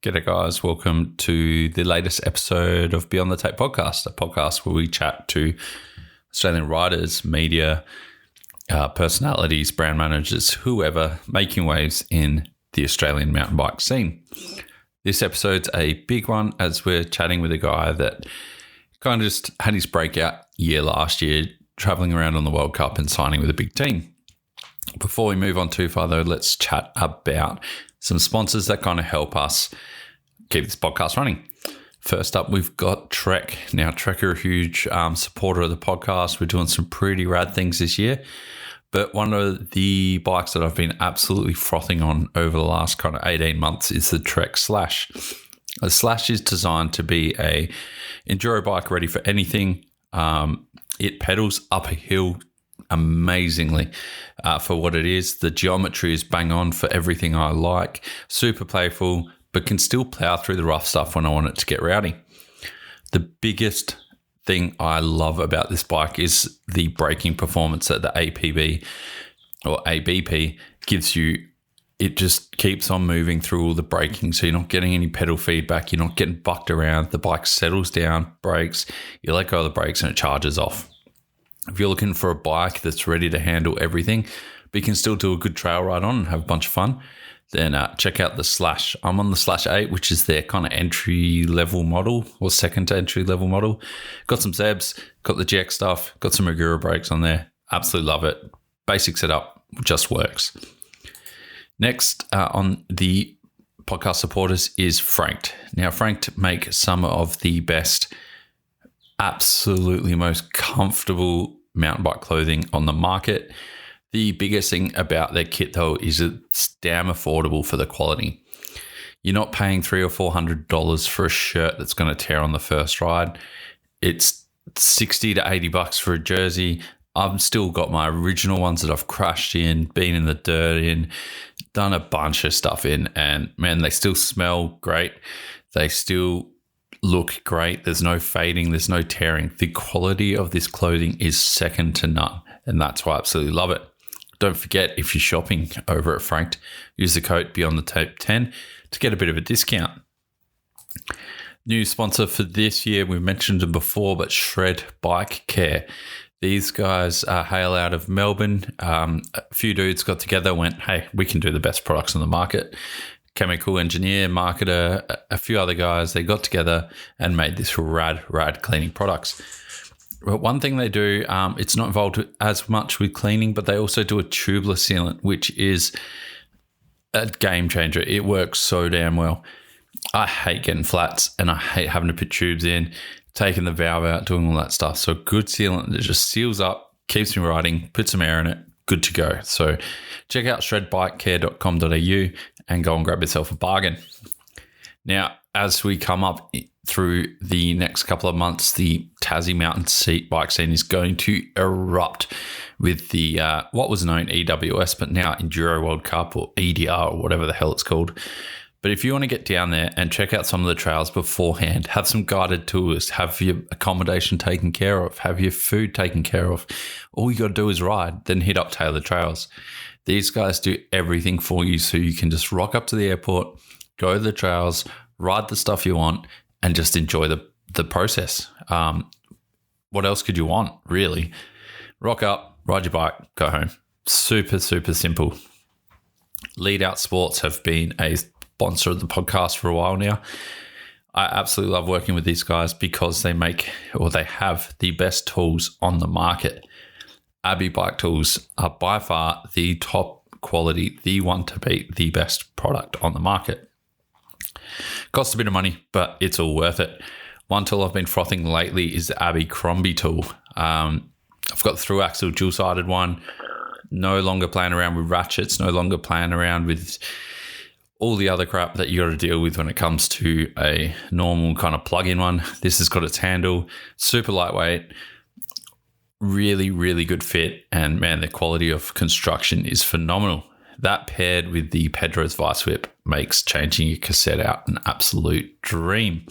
G'day guys, welcome to the latest episode of Beyond the Tape podcast, a podcast where we chat to Australian writers, media, personalities, brand managers, whoever making waves in the Australian mountain bike scene. This episode's a big one as we're chatting with a guy that kind of just had his breakout year last year, traveling around on the World Cup and signing with a big team. Before we move on too far though, let's chat about some sponsors that kind of help us keep this podcast running. First up, we've got Trek. Now, Trek are a huge supporter of the podcast. We're doing some pretty rad things this year. But one of the bikes that I've been absolutely frothing on over the last kind of 18 months is the Trek Slash. The Slash is designed to be a enduro bike ready for anything. It pedals up a hill amazingly for what it is. The geometry is bang on for everything I like. Super playful, but can still plow through the rough stuff when I want it to get rowdy. The biggest thing I love about this bike is the braking performance that the APB or ABP gives you. It just keeps on moving through all the braking, so you're not getting any pedal feedback, you're not getting bucked around. The bike settles down, brakes, you let go of the brakes and it charges off. If you're looking for a bike that's ready to handle everything, but you can still do a good trail ride on and have a bunch of fun, then check out the Slash. I'm on the Slash 8, which is their kind of entry-level model or second to entry-level model. Got some Zebs, got the GX stuff, got some Magura brakes on there. Absolutely love it. Basic setup, just works. Next on the podcast supporters is Franked. Now, Franked make some of the best, absolutely most comfortable mountain bike clothing on the market. The biggest thing about their kit though is it's damn affordable for the quality. You're not paying $300 or $400 for a shirt that's going to tear on the first ride. It's $60 to $80 for a jersey. I've still got my original ones that I've crashed in, been in the dirt in, done a bunch of stuff in, and man, they still smell great. They still look great. There's no fading. There's no tearing. The quality of this clothing is second to none, and that's why I absolutely love it. Don't forget, if you're shopping over at Franked, use the code BeyondTheTape10 to get a bit of a discount. New sponsor for this year, we've mentioned them before, but Shred Bike Care. These guys hail out of Melbourne. A few dudes got together, went, hey, we can do the best products on the market. Chemical engineer, marketer, a few other guys, they got together and made this rad cleaning products. But one thing they do, it's not involved as much with cleaning, but they also do a tubeless sealant, which is a game changer. It works so damn well. I hate getting flats and I hate having to put tubes in, taking the valve out, doing all that stuff. So good sealant that just seals up, keeps me riding, put some air in it, good to go. So check out shredbikecare.com.au and go and grab yourself a bargain. Now, as we come up through the next couple of months, the Tassie mountain bike scene is going to erupt with the what was known EWS, but now Enduro World Cup or EDR or whatever the hell it's called. But if you want to get down there and check out some of the trails beforehand, have some guided tours, have your accommodation taken care of, have your food taken care of, all you got to do is ride, then hit up Taylor Trails. These guys do everything for you, so you can just rock up to the airport, go to the trails, ride the stuff you want, and just enjoy the process. What else could you want, really? Rock up, ride your bike, go home. Super simple. Lead Out Sports have been a sponsor of the podcast for a while now. I absolutely love working with these guys because they have the best tools on the market. Abbey bike tools are by far the top quality, the one to beat, the best product on the market. Costs a bit of money, but it's all worth it. One tool I've been frothing lately is the Abbey Crombie tool. I've got the through axle dual-sided one. No longer playing around with ratchets, no longer playing around with all the other crap that you got to deal with when it comes to a normal kind of plug-in one. This has got its handle, super lightweight, really good fit, and man, the quality of construction is phenomenal. That paired with the Pedro's Vice Whip makes changing your cassette out an absolute dream.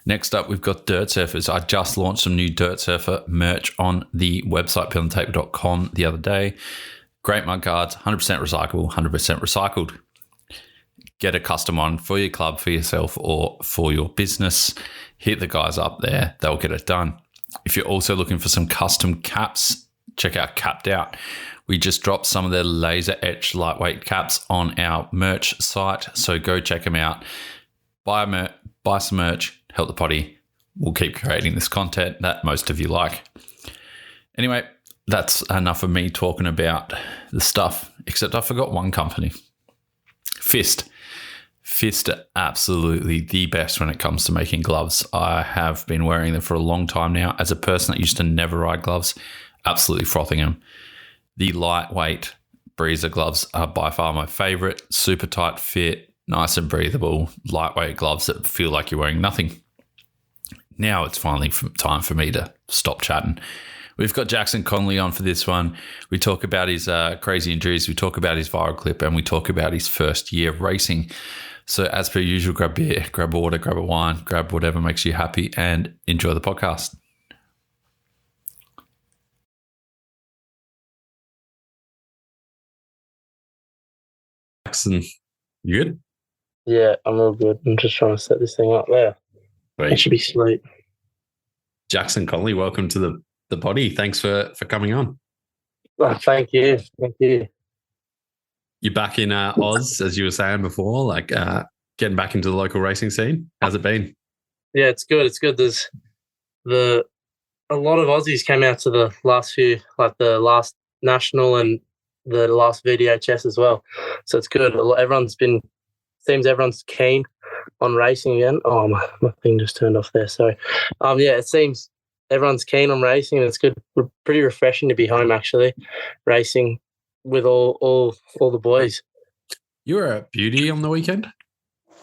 Next up, we've got Dirt Surfers. I just launched some new Dirt Surfer merch on the website, beyondthetape.com, the other day. Great mud guards, 100% recyclable, 100% recycled. get a custom one for your club, for yourself, or for your business, hit the guys up there. They'll get it done. If you're also looking for some custom caps, check out Capped Out. We just dropped some of their laser etched lightweight caps on our merch site, so go check them out. Buy some merch, help the potty. We'll keep creating this content that most of you like. Anyway, that's enough of me talking about the stuff, except I forgot one company. Fist. Fist are absolutely the best when it comes to making gloves. I have been wearing them for a long time now. As a person that used to never ride gloves, absolutely frothing them. The lightweight Breezer gloves are by far my favorite. Super tight fit, nice and breathable, lightweight gloves that feel like you're wearing nothing. Now it's finally time for me to stop chatting. We've got Jackson Connelly on for this one. We talk about his crazy injuries, we talk about his viral clip, and we talk about his first year of racing. So as per usual, grab beer, grab water, grab a wine, grab whatever makes you happy, and enjoy the podcast. Jackson, you good? Yeah, I'm all good. I'm just trying to set this thing up there. Great. It should be sweet. Jackson Connelly, welcome to the potty. Thanks for coming on. Oh, thank you. Thank you. You're back in Oz, as you were saying before, like getting back into the local racing scene. How's it been? Yeah, it's good. It's good. There's a lot of Aussies came out to the last few, like the last national and the last VDHS as well. So it's good. Seems everyone's keen on racing again. Oh, my thing just turned off there. Sorry. Yeah, it seems everyone's keen on racing, and it's good. Pretty refreshing to be home actually, racing with all the boys. You were at Beauty on the weekend?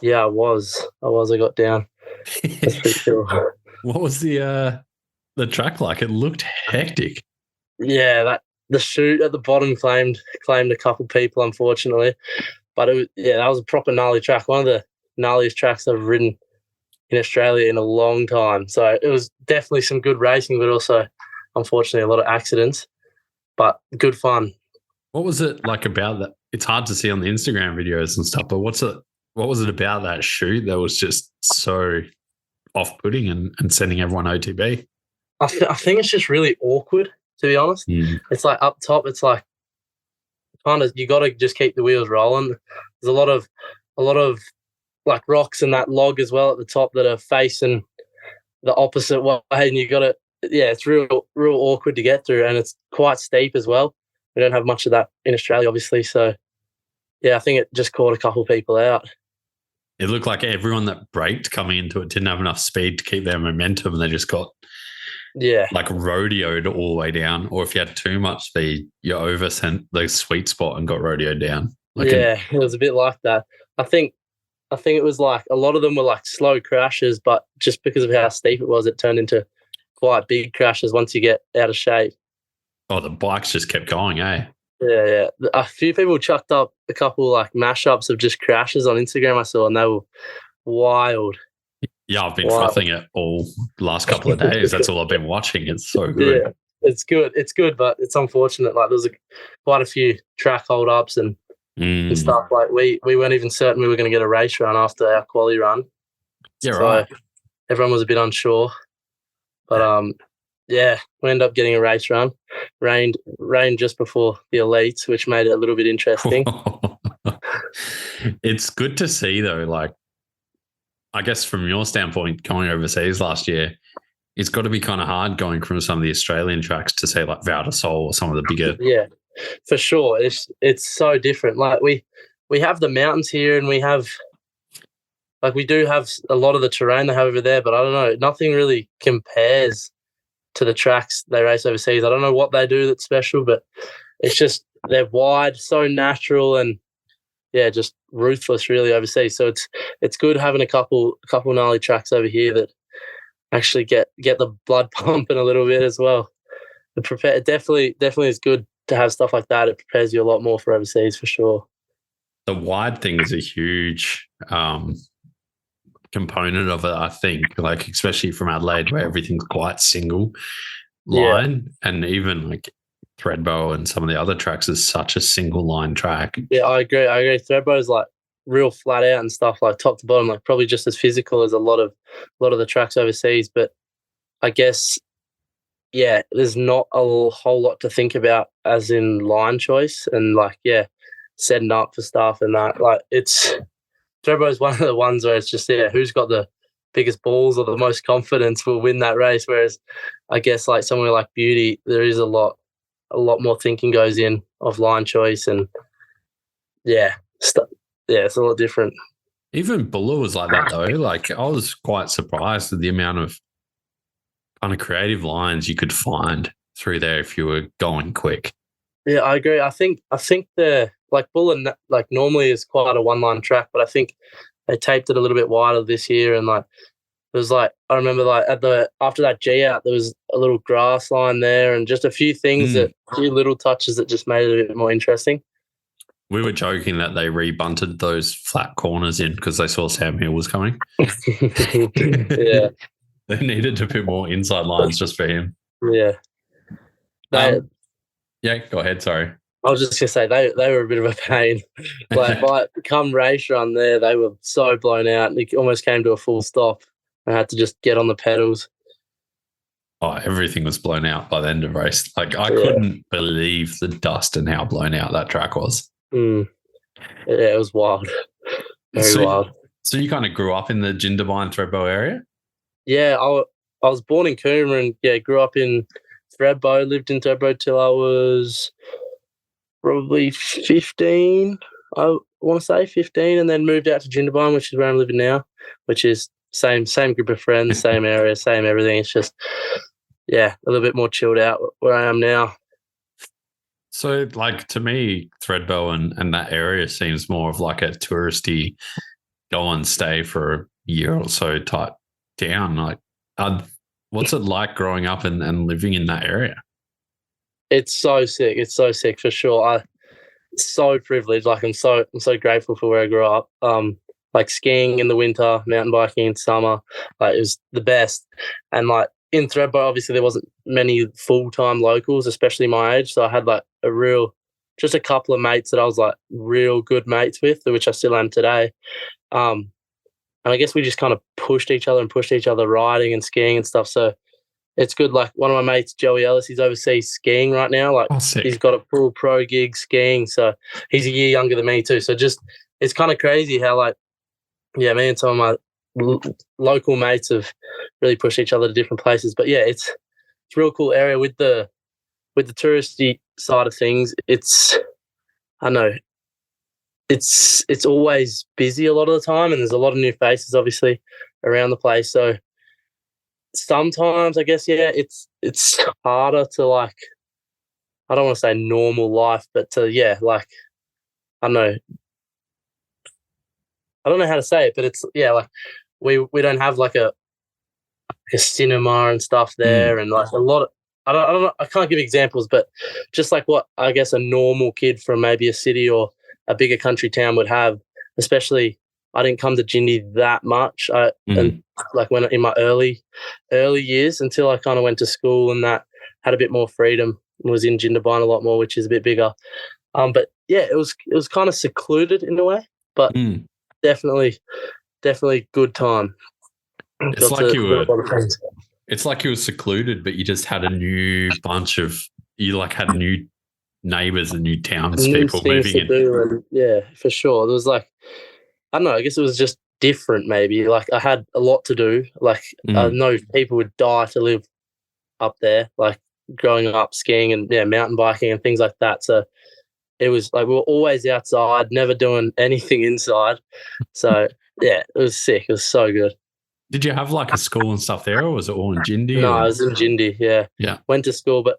Yeah, I was. I got down. That's pretty cool. What was the track like? It looked hectic. Yeah, the chute at the bottom claimed a couple people, unfortunately. But that was a proper gnarly track. One of the gnarliest tracks I've ridden in Australia in a long time. So it was definitely some good racing, but also, unfortunately, a lot of accidents. But good fun. What was it like about that? It's hard to see on the Instagram videos and stuff, but what was it about that chute that was just so off-putting and sending everyone OTB? I think it's just really awkward, to be honest. It's like up top, it's like kind of, you got to just keep the wheels rolling. There's a lot of like rocks and that log as well at the top that are facing the opposite way, and you got to, it's real awkward to get through, and it's quite steep as well. We don't have much of that in Australia, obviously. So, I think it just caught a couple of people out. It looked like everyone that braked coming into it didn't have enough speed to keep their momentum, and they just got like rodeoed all the way down. Or if you had too much speed, you oversent the sweet spot and got rodeoed down. It was a bit like that. I think it was like a lot of them were like slow crashes, but just because of how steep it was, it turned into quite big crashes once you get out of shape. Oh, the bikes just kept going, eh? Yeah. A few people chucked up a couple like mashups of just crashes on Instagram I saw, and they were wild. Yeah, I've been frothing it all the last couple of days. That's all I've been watching. It's so good. Yeah, it's good. It's good, but it's unfortunate. Like there's quite a few track hold-ups and stuff. Like we weren't even certain we were going to get a race run after our quali run. Yeah, right. Everyone was a bit unsure. But we ended up getting a race run. Rained just before the elites, which made it a little bit interesting. It's good to see though, like I guess from your standpoint, going overseas last year, it's got to be kind of hard going from some of the Australian tracks to say like Valli Hoel or some of the bigger. Yeah, for sure. It's so different. Like we have the mountains here, and we do have a lot of the terrain they have over there, but I don't know, nothing really compares to the tracks they race overseas. I don't know what they do that's special, but it's just they're wide, so natural, and just ruthless really overseas. So it's good having a couple gnarly tracks over here that actually get the blood pumping a little bit as well. It definitely is good to have stuff like that. It prepares you a lot more for overseas for sure. The wide thing is a huge component of it, I think, like especially from Adelaide where everything's quite single line, and even like Thredbo and some of the other tracks is such a single line track. Yeah, I agree. Thredbo is like real flat out and stuff, like top to bottom, like probably just as physical as a lot of the tracks overseas. But I guess, yeah, there's not a whole lot to think about as in line choice and like, yeah, setting up for stuff and that. Like Thredbo is one of the ones where it's just, yeah, who's got the biggest balls or the most confidence will win that race. Whereas I guess like somewhere like Beauty, there is a lot more thinking goes in of line choice and yeah, it's a lot different. Even Buller was like that though. Like I was quite surprised at the amount of kind of creative lines you could find through there if you were going quick. Yeah, I agree. I think the like Buller like normally is quite a one-line track, but I think they taped it a little bit wider this year, and like it was like I remember like after that G out there was a little grass line there and just a few things a few little touches that just made it a bit more interesting. We were joking that they rebunted those flat corners in because they saw Sam Hill was coming. Yeah. They needed to put more inside lines just for him. Yeah. Yeah, go ahead. Sorry. I was just going to say they were a bit of a pain. Like come race run there, they were so blown out. It almost came to a full stop. I had to just get on the pedals. Oh, everything was blown out by the end of the race. Like I couldn't believe the dust and how blown out that track was. Yeah, it was wild. Very wild. So you kind of grew up in the Jindabyne Thredbo area? Yeah, I was born in Coomera and grew up in Thredbo, lived in Thredbo till I was probably 15. I want to say 15, and then moved out to Jindabyne, which is where I'm living now, which is same group of friends, same area, same everything. It's just, yeah, a little bit more chilled out where I am now. So, like, to me, Thredbo and that area seems more of like a touristy go and stay for a year or so type town. Like, what's it like growing up and living in that area? It's so sick. It's so sick for sure. I'm so privileged. Like, I'm so grateful for where I grew up. Like skiing in the winter, mountain biking in summer, like it was the best. And like in Thredbo, obviously there wasn't many full-time locals, especially my age. So I had like just a couple of mates that I was like real good mates with, which I still am today. And I guess we just kind of pushed each other riding and skiing and stuff. So it's good. Like one of my mates, Joey Ellis, he's overseas skiing right now. Like he's got a full pro gig skiing. So he's a year younger than me too. So just, it's kind of crazy how like, yeah, me and some of my local mates have really pushed each other to different places. But yeah, it's a real cool area with the touristy side of things. It's, I know, it's always busy a lot of the time, and there's a lot of new faces obviously around the place. So sometimes I guess, yeah, it's harder to like, I don't want to say normal life, but to, yeah, like, I don't know how to say it, but it's, yeah, like we don't have like a cinema and stuff there, and like a lot of, I don't know, I can't give examples, but just like what I guess a normal kid from maybe a city or a bigger country town would have. Especially, I didn't come to Jindy that much. And like when in my early years until I kind of went to school and that had a bit more freedom and was in Jindabyne a lot more, which is a bit bigger. But yeah, it was kind of secluded in a way, but definitely good time. It's like you were secluded, but you just had a new bunch of, you like had new neighbours and new townspeople moving in. And yeah, for sure. There was like, I don't know, I guess it was just different maybe. Like I had a lot to do. Like I know people would die to live up there, like growing up skiing and mountain biking and things like that. So it was like we were always outside, never doing anything inside. So yeah, it was sick. It was so good. Did you have like a school and stuff there, or was it all in Jindy? No, I was in Jindy, yeah. Yeah. Went to school, but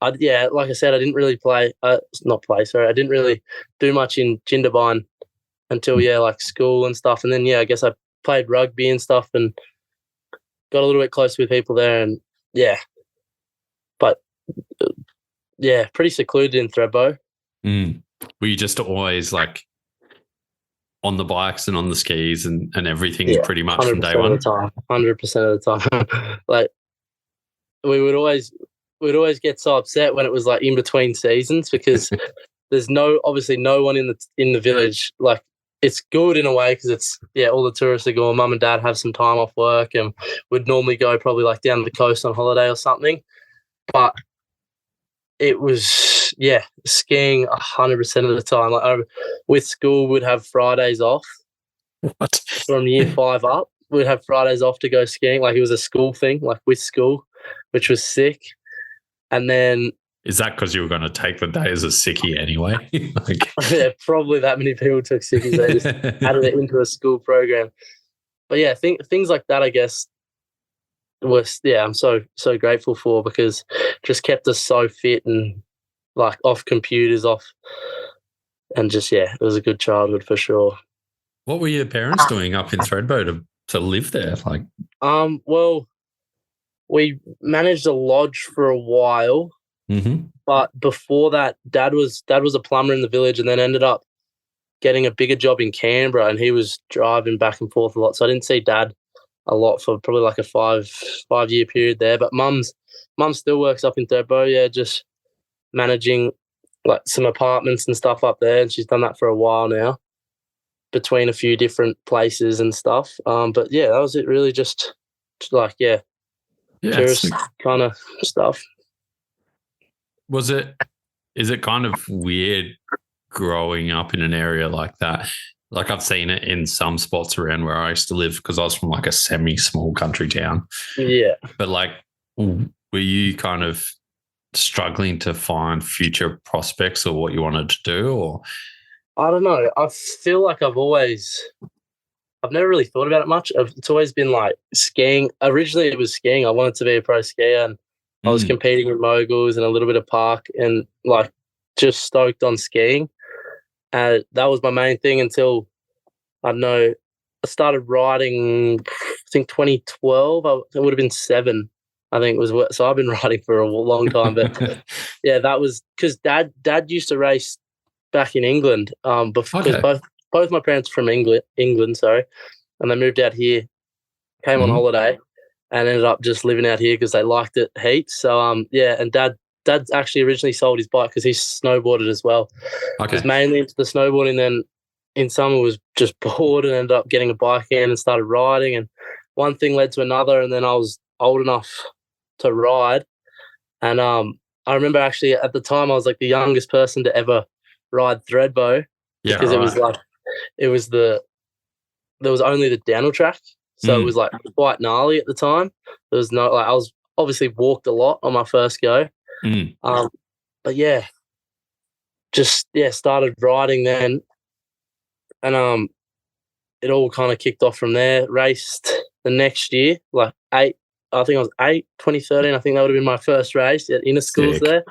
like I said, I didn't really I didn't really do much in Jindabyne until, like school and stuff. And then, I guess I played rugby and stuff and got a little bit close with people there and, But, pretty secluded in Thredbo. Were you just always like on the bikes and on the skis and everything pretty much from day one? 100% of the time. Like we would always get so upset when it was like in between seasons because there's obviously no one in the village like it's good in a way because it's all the tourists are going. Mum and Dad have some time off work and would normally go probably like down the coast on holiday or something. But it was skiing 100% of the time. Like with school, we'd have Fridays off. What? From year 5 up, we'd have Fridays off to go skiing. Like it was a school thing, like with school, which was sick. And then is that because you were going to take the day as a sickie anyway? Probably that many people took sickies. They just added it into a school program. But things like that, I guess, was I'm so grateful for, because it just kept us so fit and like off computers, and just it was a good childhood for sure. What were your parents doing up in Thredbo to live there? Like, well, we managed a lodge for a while. Mm-hmm. But before that, Dad was a plumber in the village, and then ended up getting a bigger job in Canberra, and he was driving back and forth a lot. So I didn't see Dad a lot for probably like a 5-year period there. But Mum still works up in Thredbo, just managing like some apartments and stuff up there, and she's done that for a while now, between a few different places and stuff. But that was it really, just like tourist kind of stuff. Is it kind of weird growing up in an area like that? Like I've seen it in some spots around where I used to live, because I was from like a semi-small country town. Yeah. But like, were you kind of struggling to find future prospects or what you wanted to do? Or I don't know. I feel like I've never really thought about it much. It's always been like skiing. Originally it was skiing. I wanted to be a pro skier, and I was competing with moguls and a little bit of park, and like just stoked on skiing. And that was my main thing until, I don't know, I started riding, I think 2012. It would have been 7, I think it was. So I've been riding for a long time. But that was because Dad used to race back in England. Because both my parents are from England, sorry, and they moved out here, came on holiday, and ended up just living out here because they liked it heaps. So and Dad's actually originally sold his bike because he snowboarded as well. Okay. Was mainly into the snowboarding, then in summer was just bored and ended up getting a bike in and started riding, and one thing led to another, and then I was old enough to ride. And I remember actually at the time I was like the youngest person to ever ride Thredbo, because it was like there was only the downhill track. So it was like quite gnarly at the time. There was no, like, I was obviously walked a lot on my first go. But just started riding then, and it all kind of kicked off from there. Raced the next year, like 8. I think I was 8, 2013. I think that would have been my first race at inner schools there,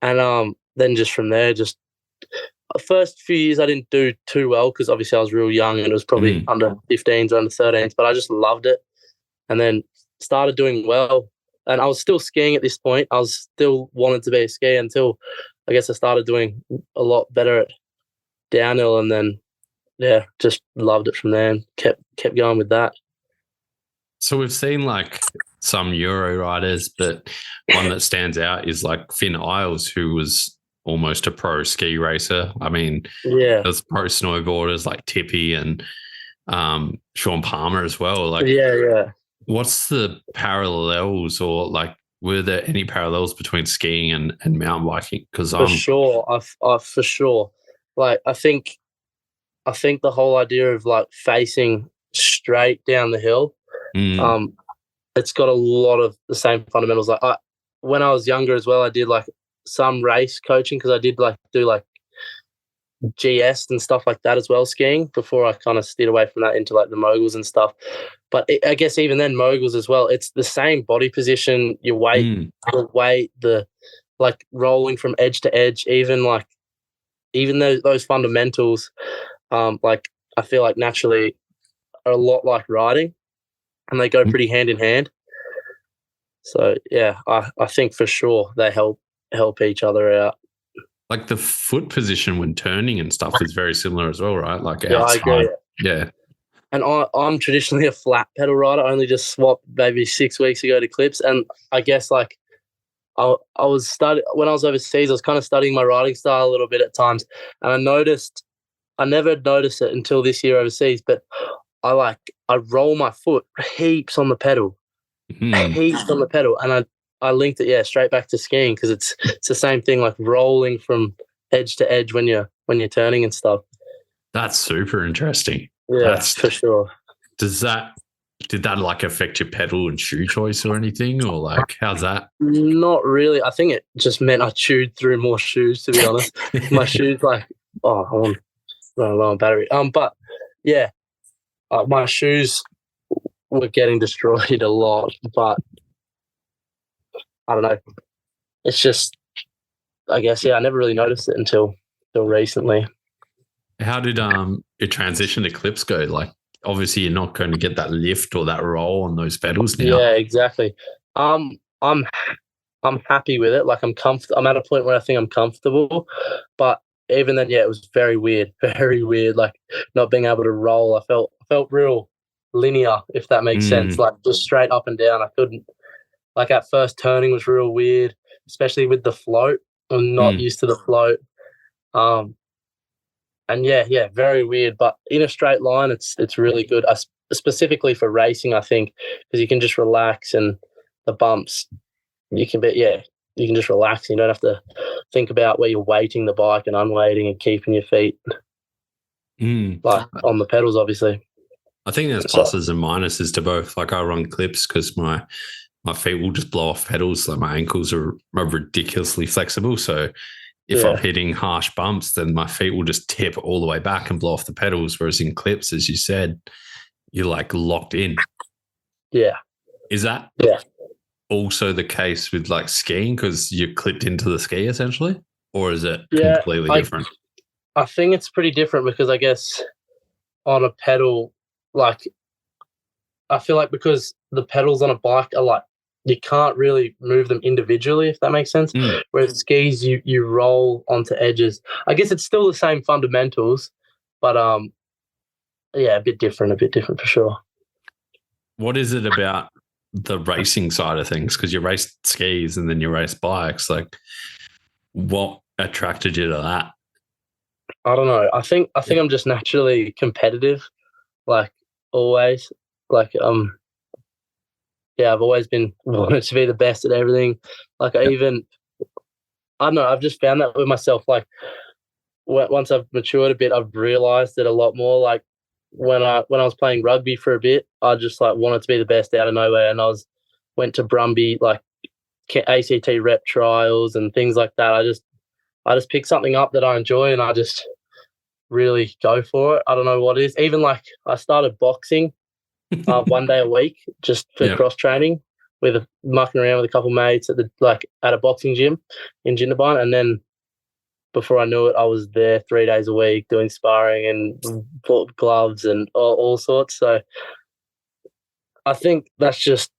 and then just from there, just the first few years I didn't do too well because obviously I was real young and it was probably under 15s or under 13s, but I just loved it, and then started doing well. And I was still skiing at this point. I was still wanted to be a skier until I guess I started doing a lot better at downhill, and then just loved it from there and kept going with that. So we've seen like some Euro riders, but one that stands out is like Finn Isles, who was almost a pro ski racer. I mean, there's pro snowboarders like Tippy and Sean Palmer as well. Like, what's the parallels, or like, were there any parallels between skiing and mountain biking? Because for sure, for sure. Like, I think the whole idea of like facing straight down the hill, it's got a lot of the same fundamentals. Like, when I was younger as well, I did like some race coaching because I did like do like GS and stuff like that as well, skiing, before I kind of steered away from that into like the moguls and stuff. But I guess even then moguls as well, it's the same body position, your weight, the like rolling from edge to edge, even those fundamentals, like I feel like naturally are a lot like riding, and they go pretty hand in hand. So I think for sure they help each other out. Like the foot position when turning and stuff is very similar as well, right? Like outside. I agree. Yeah. And I'm traditionally a flat pedal rider. I only just swapped maybe 6 weeks ago to clips. And I guess like I was when I was overseas, I was kind of studying my riding style a little bit at times. And I noticed I never noticed it until this year overseas, but I roll my foot heaps on the pedal, heaps on the pedal, and I linked it straight back to skiing because it's the same thing, like rolling from edge to edge when you're turning and stuff. That's super interesting. Yeah, for sure. Did that like affect your pedal and shoe choice or anything, or like how's that? Not really. I think it just meant I chewed through more shoes, to be honest. My shoes, like, I'm running low on battery. But yeah, my shoes were getting destroyed a lot, but I don't know. It's just, I guess, I never really noticed it until recently. How did your transition to clips go? Like, obviously, you're not going to get that lift or that roll on those pedals now. Yeah, exactly. I'm happy with it. Like, I'm at a point where I think I'm comfortable, but even then, it was very weird, like not being able to roll. I felt real linear, if that makes sense, like just straight up and down. I couldn't, like, at first turning was real weird, especially with the float. I'm not used to the float. And very weird, but in a straight line, it's really good. Specifically for racing, I think, because you can just relax, and the bumps, you can just relax. You don't have to think about where you're weighting the bike and unweighting and keeping your feet like on the pedals, obviously. I think there's pluses and minuses to both. Like, I run clips because my feet will just blow off pedals. Like, my ankles are ridiculously flexible. So if I'm hitting harsh bumps, then my feet will just tip all the way back and blow off the pedals. Whereas in clips, as you said, you're like locked in. Yeah. Is that also the case with like skiing because you're clipped into the ski essentially? Or is it completely different? I think it's pretty different because I guess on a pedal, like, I feel like because the pedals on a bike are like, you can't really move them individually, if that makes sense. Whereas skis, you roll onto edges. I guess it's still the same fundamentals, but a bit different for sure. What is it about the racing side of things? Because you race skis and then you race bikes. Like, what attracted you to that? I don't know. I think I'm just naturally competitive, like, always. Like, I've always been wanted to be the best at everything. Like, I don't know, I've just found that with myself. Like, once I've matured a bit, I've realised it a lot more. Like, when I was playing rugby for a bit, I just like wanted to be the best out of nowhere, and went to Brumby, like ACT rep trials and things like that. I just pick something up that I enjoy, and I just really go for it. I don't know what it is. Even like I started boxing 1 day a week just for cross training, with mucking around with a couple of mates at a boxing gym in Jindabyne, and then before I knew it, I was there 3 days a week doing sparring and gloves and all sorts. So I think that's just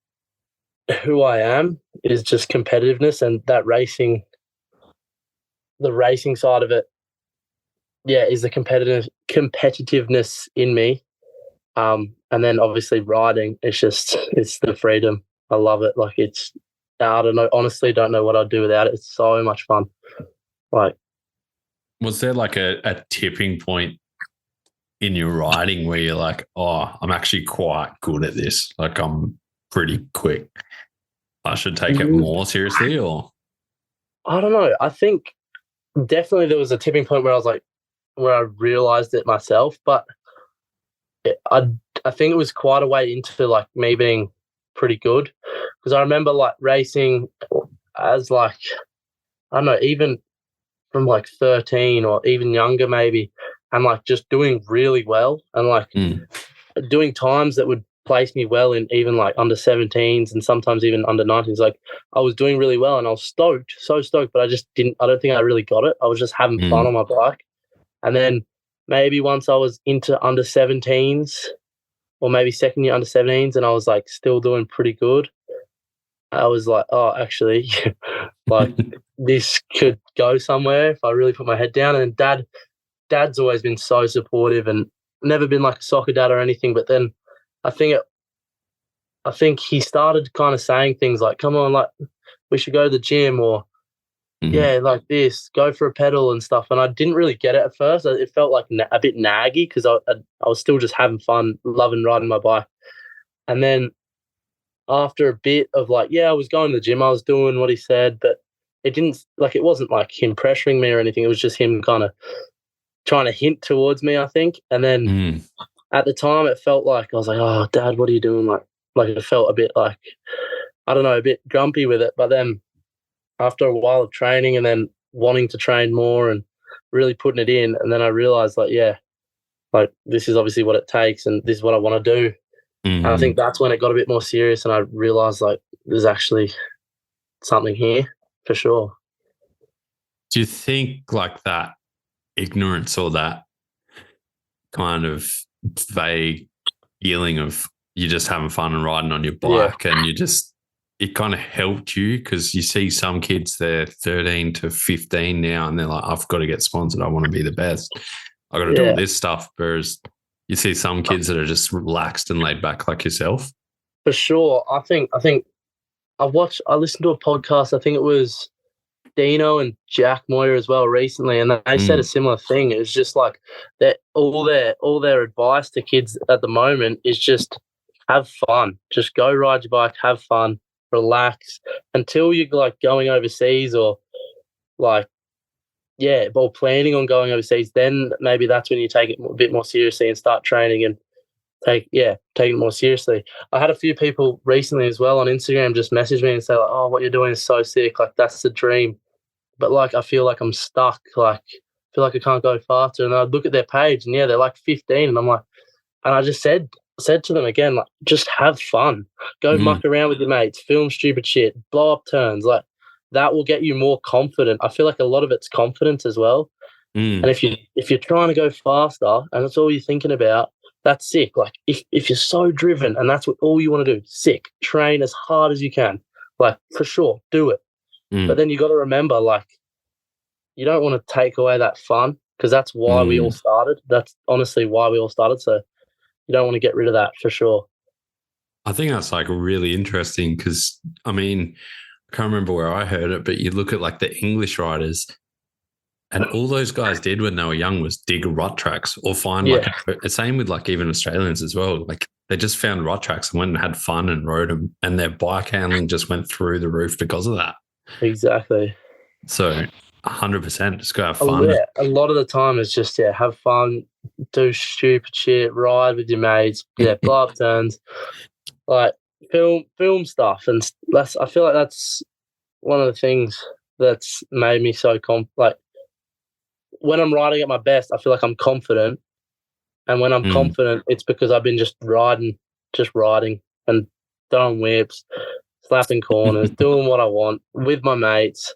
who I am, is just competitiveness, and that racing, the racing side of it, is the competitiveness in me. And then obviously riding, it's the freedom. I love it. Like, I don't know, honestly, don't know what I'd do without it. It's so much fun. Like, was there like a tipping point in your riding where you're like, oh, I'm actually quite good at this. Like, I'm pretty quick. I should take it more seriously? Or I don't know. I think definitely there was a tipping point where I realized it myself, but I think it was quite a way into like me being pretty good, because I remember like racing as like, I don't know, even from like 13 or even younger maybe, and like just doing really well, and like doing times that would place me well in even like under 17s and sometimes even under 19s. Like, I was doing really well and I was so stoked, but I don't think I really got it. I was just having fun on my bike. And then maybe once I was into under 17s, or maybe second year under 17s, and I was like still doing pretty good, I was like, oh, actually, like this could go somewhere if I really put my head down. And dad's always been so supportive and never been like a soccer dad or anything. But then I think he started kind of saying things like, come on, like, we should go to the gym, or yeah, like this, go for a pedal and stuff. And I didn't really get it at first. It felt like a bit naggy because I was still just having fun, loving riding my bike. And then after a bit of like, yeah, I was going to the gym, I was doing what he said, but it wasn't like him pressuring me or anything. It was just him kind of trying to hint towards me, I think. And then at the time, it felt like I was like, oh, Dad, what are you doing? Like it felt a bit like, I don't know, a bit grumpy with it. But then after a while of training and then wanting to train more and really putting it in, and then I realized like, yeah, like this is obviously what it takes and this is what I want to do. And I think that's when it got a bit more serious and I realized like there's actually something here for sure. Do you think like that ignorance or that kind of vague feeling of you just having fun and riding on your bike and it kind of helped you because you see some kids, they're 13 to 15 now and they're like, I've got to get sponsored. I want to be the best. I got to do all this stuff. Whereas you see some kids that are just relaxed and laid back like yourself. For sure. I think I listened to a podcast. I think it was Dino and Jack Moyer as well recently, and they said a similar thing. It was just like that all their advice to kids at the moment is just have fun. Just go ride your bike, have fun, relax until you're like going overseas or like or planning on going overseas. Then maybe that's when you take it a bit more seriously and start training and take it more seriously. I had a few people recently as well on Instagram just message me and say like, oh, what you're doing is so sick, like that's the dream. But like I feel like I'm stuck, like I feel like I can't go faster. And I look at their page and they're like 15 and I'm like, and I just said to them again, like just have fun. Go muck around with your mates, film stupid shit, blow up turns, like that will get you more confident. I feel like a lot of it's confidence as well. And if you're trying to go faster and that's all you're thinking about, that's sick. Like if you're so driven and that's what all you want to do, sick. Train as hard as you can. Like for sure, do it. But then you got to remember, like, you don't want to take away that fun because that's why we all started. That's honestly why we all started. So you don't want to get rid of that for sure. I think that's like really interesting because, I mean, I can't remember where I heard it, but you look at like the English riders and all those guys did when they were young was dig rut tracks or find like the same with like even Australians as well. Like they just found rut tracks and went and had fun and rode them and their bike handling just went through the roof because of that. Exactly. So 100% just go have fun. Yeah, a lot of the time it's just, have fun, do stupid shit, ride with your mates, blow up turns, like film stuff. And I feel like that's one of the things that's made me so like when I'm riding at my best, I feel like I'm confident. And when I'm confident, it's because I've been just riding and throwing whips, slapping corners, doing what I want with my mates,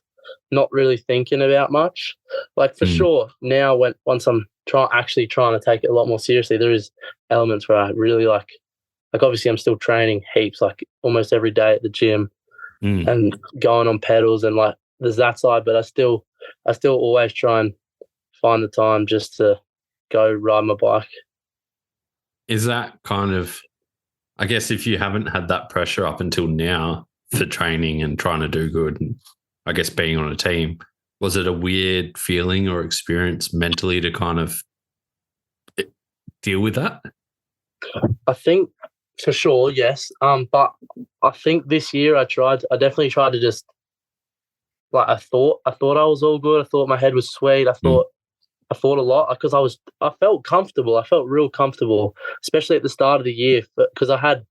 not really thinking about much. Like for sure, now once I'm actually trying to take it a lot more seriously, there is elements where I really like obviously I'm still training heaps, like almost every day at the gym and going on pedals and like there's that side, but I still always try and find the time just to go ride my bike. Is that kind of, I guess if you haven't had that pressure up until now for training and trying to do good and I guess being on a team, was it a weird feeling or experience mentally to kind of deal with that? I think for sure, yes. But I think this year I definitely tried to just like I thought I was all good. I thought my head was sweet. I thought a lot because I felt comfortable. I felt real comfortable, especially at the start of the year because I had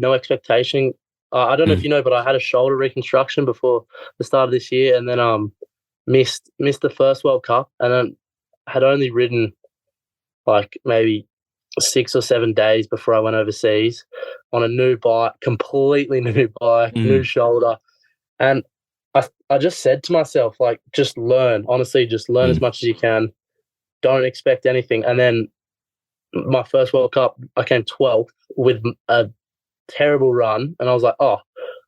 no expectation. I don't know if you know, but I had a shoulder reconstruction before the start of this year, and then missed the first World Cup, and then had only ridden like maybe 6 or 7 days before I went overseas on a new bike, completely new bike, new shoulder, and I just said to myself, like, just learn. Honestly, just learn as much as you can. Don't expect anything. And then my first World Cup, I came 12th with a terrible run, and I was like, oh,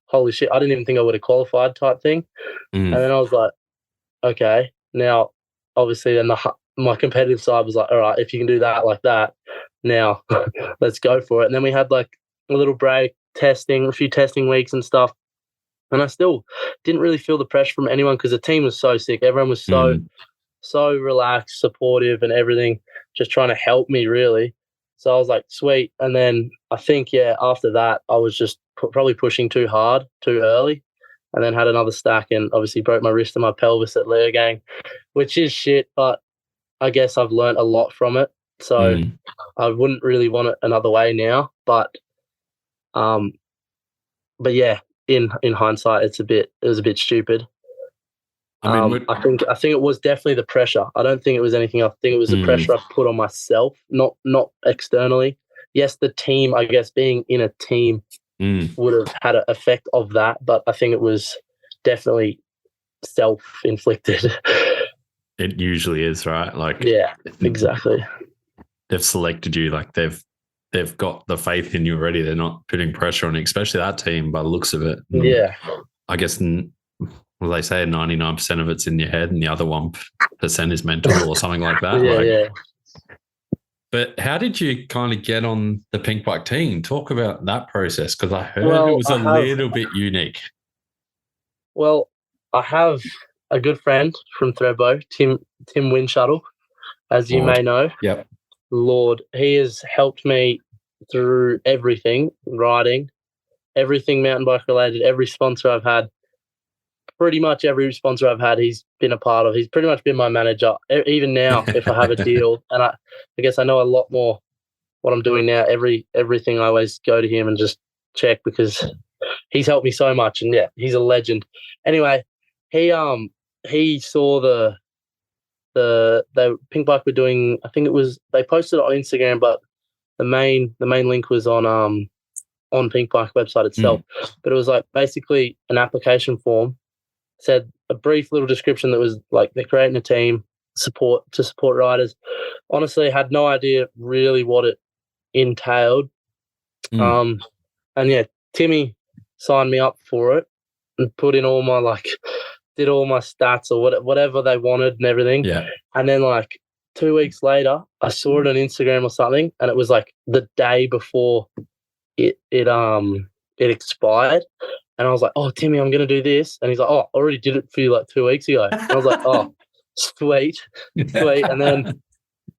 holy shit, I didn't even think I would have qualified type thing. And then I was like, okay, now obviously then my competitive side was like, all right, if you can do that like that, now let's go for it. And then we had like a little break, a few testing weeks and stuff. And I still didn't really feel the pressure from anyone because the team was so sick. Everyone was so relaxed, supportive and everything, just trying to help me really. So I was like, sweet. And then I think, after that, I was just probably pushing too hard, too early, and then had another stack and obviously broke my wrist and my pelvis at Leogang, which is shit, but I guess I've learnt a lot from it. So I wouldn't really want it another way now. But yeah, in hindsight, it was a bit stupid. I mean, I think it was definitely the pressure. I don't think it was anything else. I think it was the pressure I put on myself, not externally. Yes, the team, I guess, being in a team would have had an effect of that, but I think it was definitely self-inflicted. It usually is, right? Like, yeah, exactly. They've selected you, like they've got the faith in you already. They're not putting pressure on you, especially that team by the looks of it. Yeah. I guess, well, they say 99% of it's in your head and the other 1% is mental or something like that. Yeah. But how did you kind of get on the Pinkbike team? Talk about that process, because I heard it was a little bit unique. Well, I have a good friend from Thredbo, Tim Windshuttle, as you may know. Yep. Lord, he has helped me through everything, riding, everything mountain bike related, every sponsor I've had. Pretty much every sponsor I've had, he's been a part of. He's pretty much been my manager. Even now, if I have a deal, and I guess I know a lot more what I'm doing now. Everything I always go to him and just check because he's helped me so much. And yeah, he's a legend. Anyway, he saw the Pinkbike were doing. I think it was they posted it on Instagram, but the main link was on Pinkbike website itself. But it was like basically an application form. Said a brief little description that was like they're creating a team to support riders. Honestly, had no idea really what it entailed. And yeah, Timmy signed me up for it and put in all my did all my stats or whatever they wanted and everything. Yeah. And then 2 weeks later, I saw it on Instagram or something, and it was like the day before it expired. And I was like, oh, Timmy, I'm going to do this. And he's like, oh, I already did it for you 2 weeks ago. And I was like, oh, sweet. And then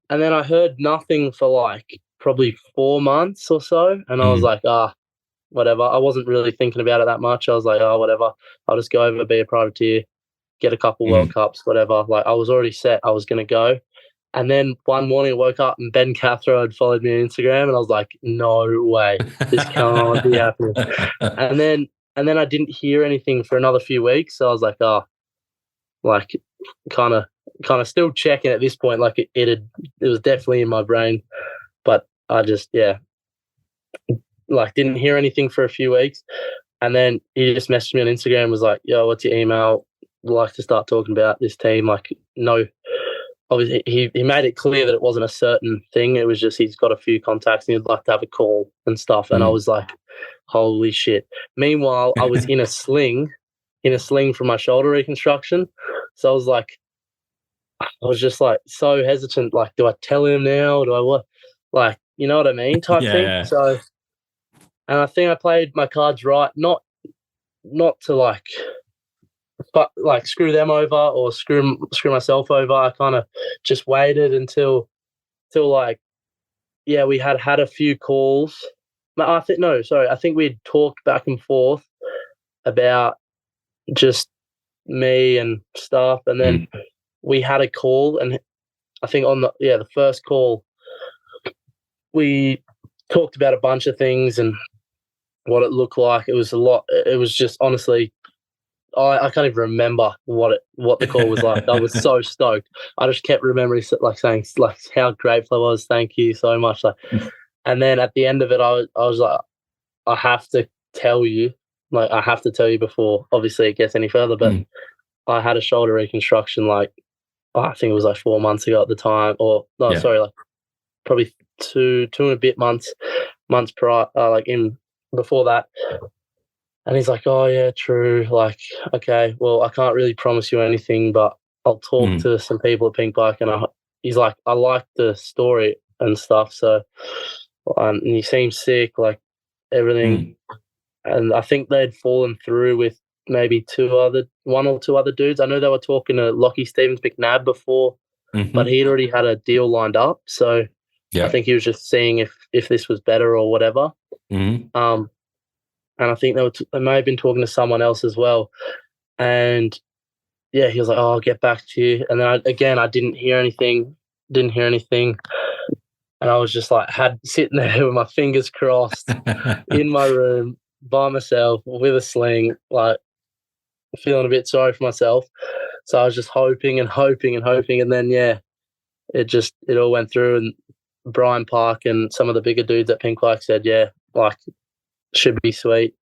I heard nothing for probably 4 months or so. And I was like, whatever. I wasn't really thinking about it that much. I was like, oh, whatever. I'll just go over, be a privateer, get a couple World Cups, whatever. I was already set. I was going to go. And then one morning I woke up and Ben Cathro had followed me on Instagram. And I was like, no way. This can't be happening. And then I didn't hear anything for another few weeks. So I was like, kind of still checking at this point. It was definitely in my brain, but I just, didn't hear anything for a few weeks. And then he just messaged me on Instagram, was like, yo, what's your email? I'd like to start talking about this team. No, obviously he made it clear that it wasn't a certain thing. It was just, he's got a few contacts and he'd like to have a call and stuff. And I was like, holy shit. Meanwhile, I was in a sling for my shoulder reconstruction. So I was just so hesitant. Do I tell him now? Do I what? You know what I mean? Type thing. Yeah. So, and I think I played my cards right, not to screw them over or screw myself over. I kind of just waited until we had a few calls. I think we had talked back and forth about just me and stuff, and then we had a call, and I think on the first call we talked about a bunch of things and what it looked like. It was a lot. It was just honestly, I can't even remember what the call was like. I was so stoked. I just kept remembering saying how grateful I was. Thank you so much. And then at the end of it, I was like, I have to tell you, I have to tell you before, obviously, it gets any further. But I had a shoulder reconstruction, I think it was 4 months ago at the time, or probably two and a bit months prior, before that. And he's like, oh yeah, true. Okay, well, I can't really promise you anything, but I'll talk to some people at Pinkbike. And he's like, I like the story and stuff. So, and he seems sick, everything. And I think they'd fallen through with maybe one or two other dudes. I know they were talking to Lockie Stevens McNabb before, but he'd already had a deal lined up. So I think he was just seeing if this was better or whatever. And I think they may have been talking to someone else as well. And yeah, he was like, "Oh, I'll get back to you." And then I didn't hear anything. And I was just like, sitting there with my fingers crossed in my room by myself with a sling, like feeling a bit sorry for myself. So I was just hoping. And then, it all went through. And Brian Park and some of the bigger dudes at Pinkbike said, yeah, like, should be sweet.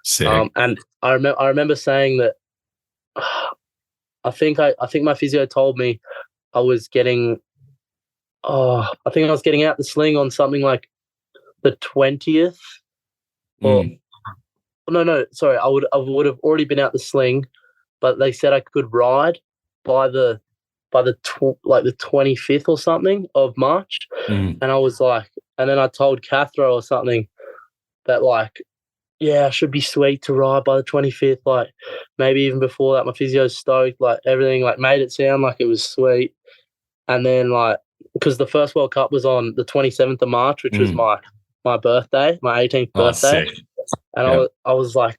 Sick. And I remember saying that I think my physio told me I was getting out the sling on something like the 20th. Or no, sorry, I would have already been out the sling, but they said I could ride by the 25th or something of March. And I was like, and then I told Cathro or something that, like, yeah, I should be sweet to ride by the 25th. Like, maybe even before that, my physio's stoked. Like, everything, like, made it sound like it was sweet. And then, like, because the first World Cup was on the 27th of March, which was my birthday, my 18th birthday. Sick. And I was like,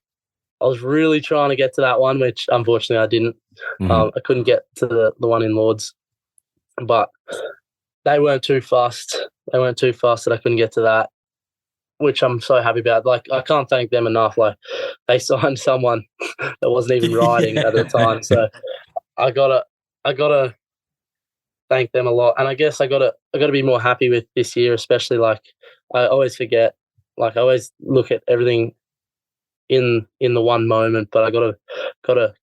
I was really trying to get to that one, which unfortunately I didn't. I couldn't get to the one in Lords. But they weren't too fast. That I couldn't get to that, which I'm so happy about. Like, I can't thank them enough. Like, they signed someone that wasn't even riding at the time. So I gotta thank them a lot. And I guess I gotta be more happy with this year, especially. Like, I always forget. Like, I always look at everything in the one moment, but I gotta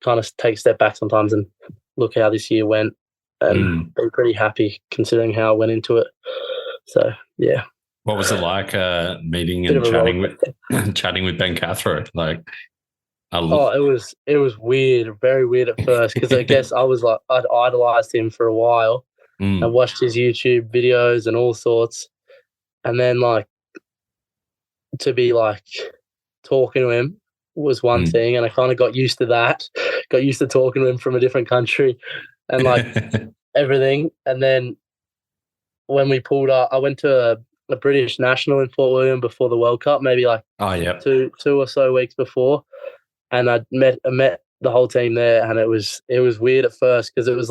kind of take a step back sometimes and look how this year went, and be pretty happy considering how I went into it. So yeah. What was it like meeting and chatting with Ben Cathro? Like, it was weird, very weird at first, because I guess I'd idolized him for a while. I watched his YouTube videos and all sorts, and then, like, to be, like, talking to him was one thing, and I kind of got used to that. Got used to talking to him from a different country and, like, everything. And then when we pulled up, I went to a British national in Fort William before the World Cup, maybe like 2 or so weeks before, and I met the whole team there, and it was weird at first, because it was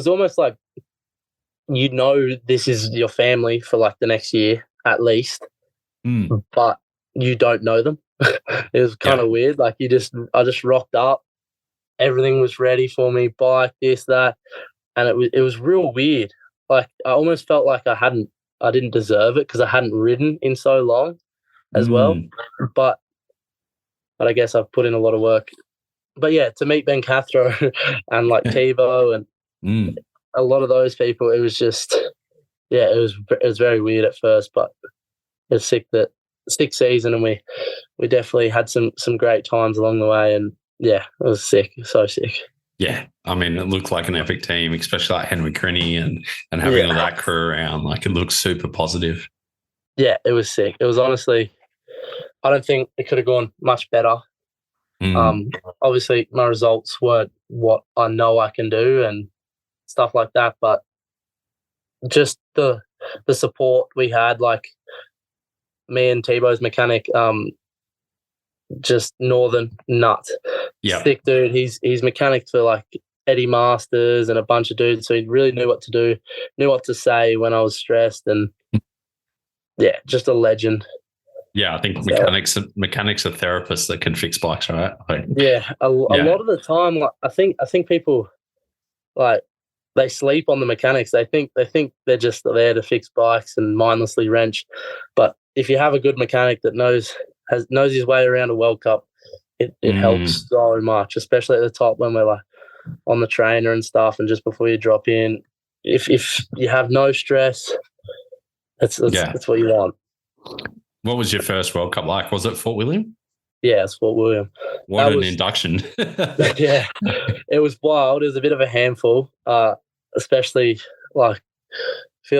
almost like, you know, this is your family for, like, the next year at least, but you don't know them. It was kind of weird. Like, I just rocked up, everything was ready for me, bike, this, that, and it was real weird. Like, I almost felt like I didn't deserve it, because I hadn't ridden in so long as well. But I guess I've put in a lot of work. But yeah, to meet Ben Cathro and, like, Tebow and a lot of those people, it was just, yeah, it was very weird at first, but it's sick season, and we definitely had some great times along the way, and yeah, it was sick, so sick. Yeah, I mean, it looked like an epic team, especially like Henry Crinny and having all that crew around. Like, it looks super positive. Yeah, it was sick. It was, honestly, I don't think it could have gone much better. Obviously, my results weren't what I know I can do and stuff like that, but just the support we had, like, me and Tebow's mechanic, just Northern nut. Sick dude. He's mechanic for, like, Eddie Masters and a bunch of dudes, so he really knew what to do, knew what to say when I was stressed, and yeah, just a legend. Yeah, I think mechanics are therapists that can fix bikes, right? Like, a lot of the time, like, I think people, like, they sleep on the mechanics. They think they're just there to fix bikes and mindlessly wrench, but if you have a good mechanic that knows his way around a World Cup, it helps so much, especially at the top when we're, like, on the trainer and stuff, and just before you drop in. If you have no stress, that's what you want. What was your first World Cup like? Was it Fort William? Yeah, it's Fort William. What an induction. Yeah, it was wild. It was a bit of a handful, especially, like,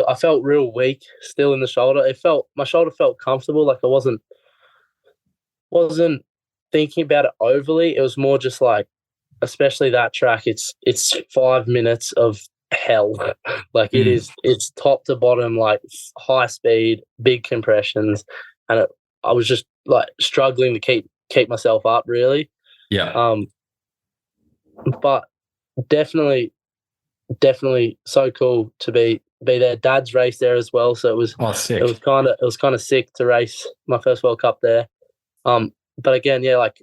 I felt real weak still in the shoulder. My shoulder felt comfortable. Like, I wasn't thinking about it overly. It was more just like, especially that track, it's 5 minutes of hell. Like it's top to bottom, like high speed, big compressions, and I was just like struggling to keep myself up really. Yeah. But definitely so cool to be there. Dad's race there as well, so it was sick. It was kind of sick to race my first World Cup there. But again, yeah, like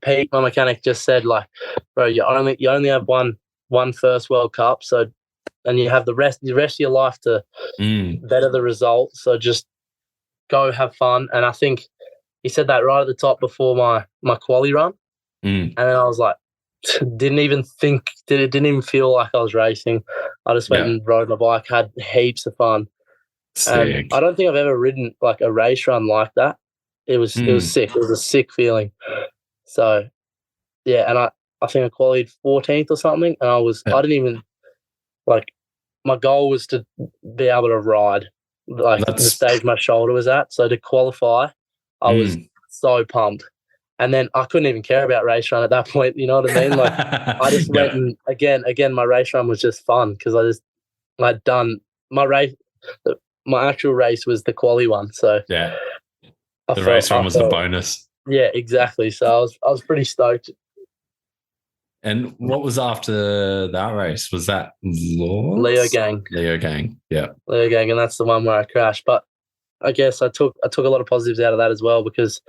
Pete, my mechanic, just said, like, bro, you only have one first World Cup, so, and you have the rest of your life to better the result. So just go have fun. And I think he said that right at the top before my quali run, and then I was like, didn't even feel like I was racing. I just went and rode my bike, had heaps of fun. Sick. And I don't think I've ever ridden like a race run like that. It was sick. It was a sick feeling. So yeah, and I think I qualified 14th or something, and I didn't even, like, my goal was to be able to ride like the stage my shoulder was at. So to qualify, I was so pumped. And then I couldn't even care about race run at that point. You know what I mean? Like I just went and again, my race run was just fun because I'd done my race. My actual race was the quali one. So yeah, the race run was the bonus. Yeah, exactly. So I was pretty stoked. And what was after that race? Was that Leo Gang? Yeah. Leo Gang, and that's the one where I crashed. But I guess I took a lot of positives out of that as well, because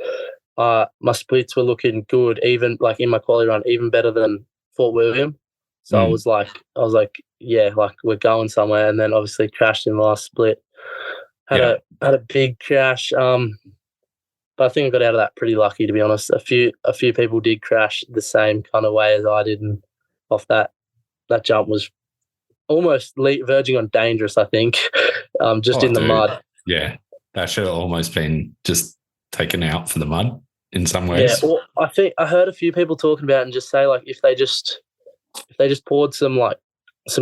my splits were looking good, even like in my quali run, even better than Fort William. So I was like, yeah, like we're going somewhere. And then obviously crashed in the last split. Had a big crash. But I think I got out of that pretty lucky, to be honest. A few people did crash the same kind of way as I did, and off that jump was almost verging on dangerous, I think, just in the mud. Yeah, that should have almost been just taken out for the mud in some ways. Yeah, well, I think I heard a few people talking about it and just say, like, if they just poured some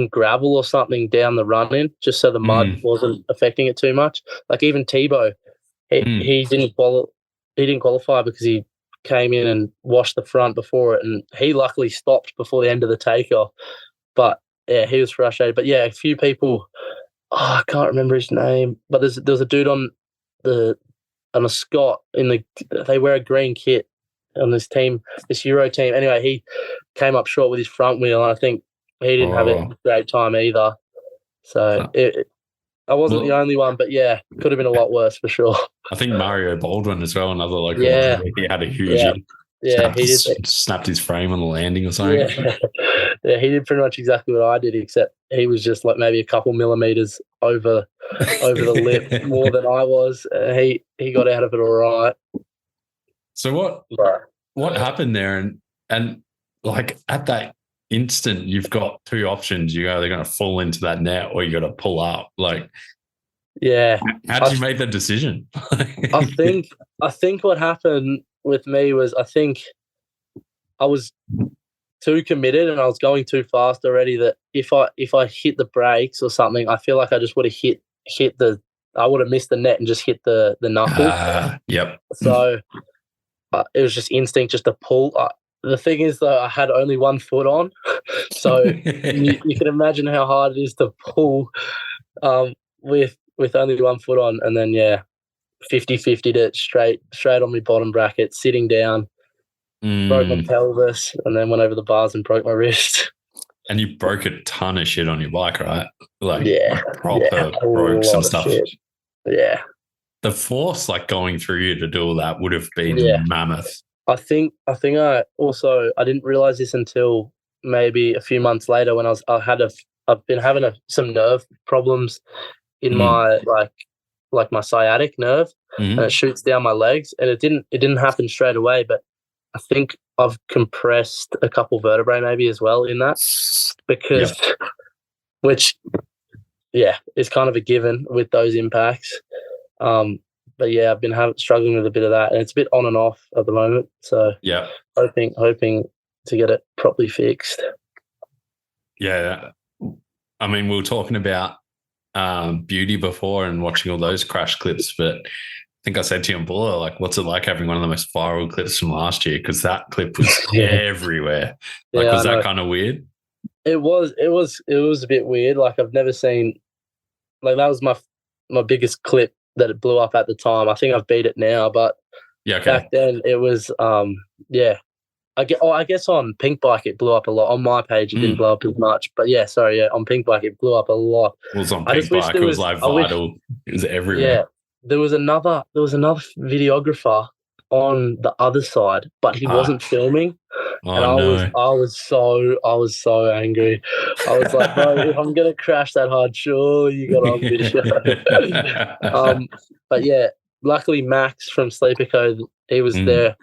gravel or something down the run in, just so the mud wasn't affecting it too much. Like even Thredbo, he didn't qualify because he came in and washed the front before it, and he luckily stopped before the end of the takeoff. But yeah, he was frustrated. But yeah, a few people, I can't remember his name, but there's a dude on a Scot they wear a green kit on this team, this Euro team. Anyway, he came up short with his front wheel, and I think he didn't have a great time either. So I wasn't the only one, but yeah, could have been a lot worse for sure. I think Mario Baldwin as well, another local. Yeah, he had a huge. Yeah, he snapped his frame on the landing or something. Yeah, he did pretty much exactly what I did, except he was just like maybe a couple millimeters over the lip more than I was. He got out of it all right. So what happened there? And like at that instant, you've got two options. You're either going to fall into that net or you got to pull up. Like, yeah. How did you make that decision? I think what happened with me was I think I was too committed and I was going too fast already, that if I hit the brakes or something, I feel like I just would have hit I would have missed the net and just hit the knuckle. Yep. So it was just instinct just to pull. The thing is, though, I had only one foot on, so you can imagine how hard it is to pull with only one foot on. And then, 50-50'd it straight on my bottom bracket, sitting down, broke my pelvis, and then went over the bars and broke my wrist. And you broke a ton of shit on your bike, right? Like, broke some stuff. Shit. Yeah. The force, like, going through you to do all that would have been mammoth. I think I didn't realize this until maybe a few months later when I've been having some nerve problems in my like my sciatic nerve, and it shoots down my legs, and it didn't happen straight away, but I think I've compressed a couple vertebrae maybe as well in that, because which is kind of a given with those impacts. But yeah, I've been struggling with a bit of that, and it's a bit on and off at the moment. So hoping to get it properly fixed. Yeah, I mean, we were talking about beauty before and watching all those crash clips, but think I said to you on Buller, like, what's it like having one of the most viral clips from last year? Because that clip was everywhere. Like, was that kind of weird? It was a bit weird. Like, I've never seen, like, that was my biggest clip that it blew up at the time. I think I've beat it now, but back then it was, I guess on Pinkbike it blew up a lot. On my page it didn't blow up as much, but on Pinkbike it blew up a lot. It was on Pinkbike. It was like vital. It was everywhere. Yeah, there was another videographer on the other side, but he wasn't filming. And I was so angry. I was like, bro, if I'm gonna crash that hard, sure, you got on video. But yeah, luckily Max from Sleeper Code, he was there,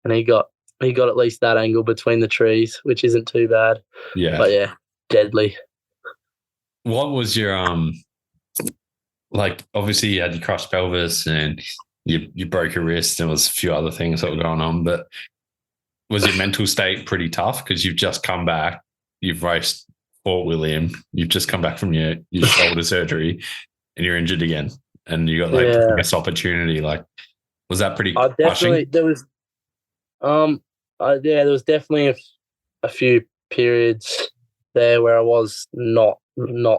and he got at least that angle between the trees, which isn't too bad. Yeah, but yeah, deadly. What was your like? Obviously, you had your crushed pelvis and you broke your wrist. There was a few other things that were going on, but was your mental state pretty tough? Because you've just come back, you've raced Fort William, you've just come back from your shoulder surgery, and you're injured again, and you got this opportunity. Like, was that pretty crushing? There was, there was definitely a few periods there where I was not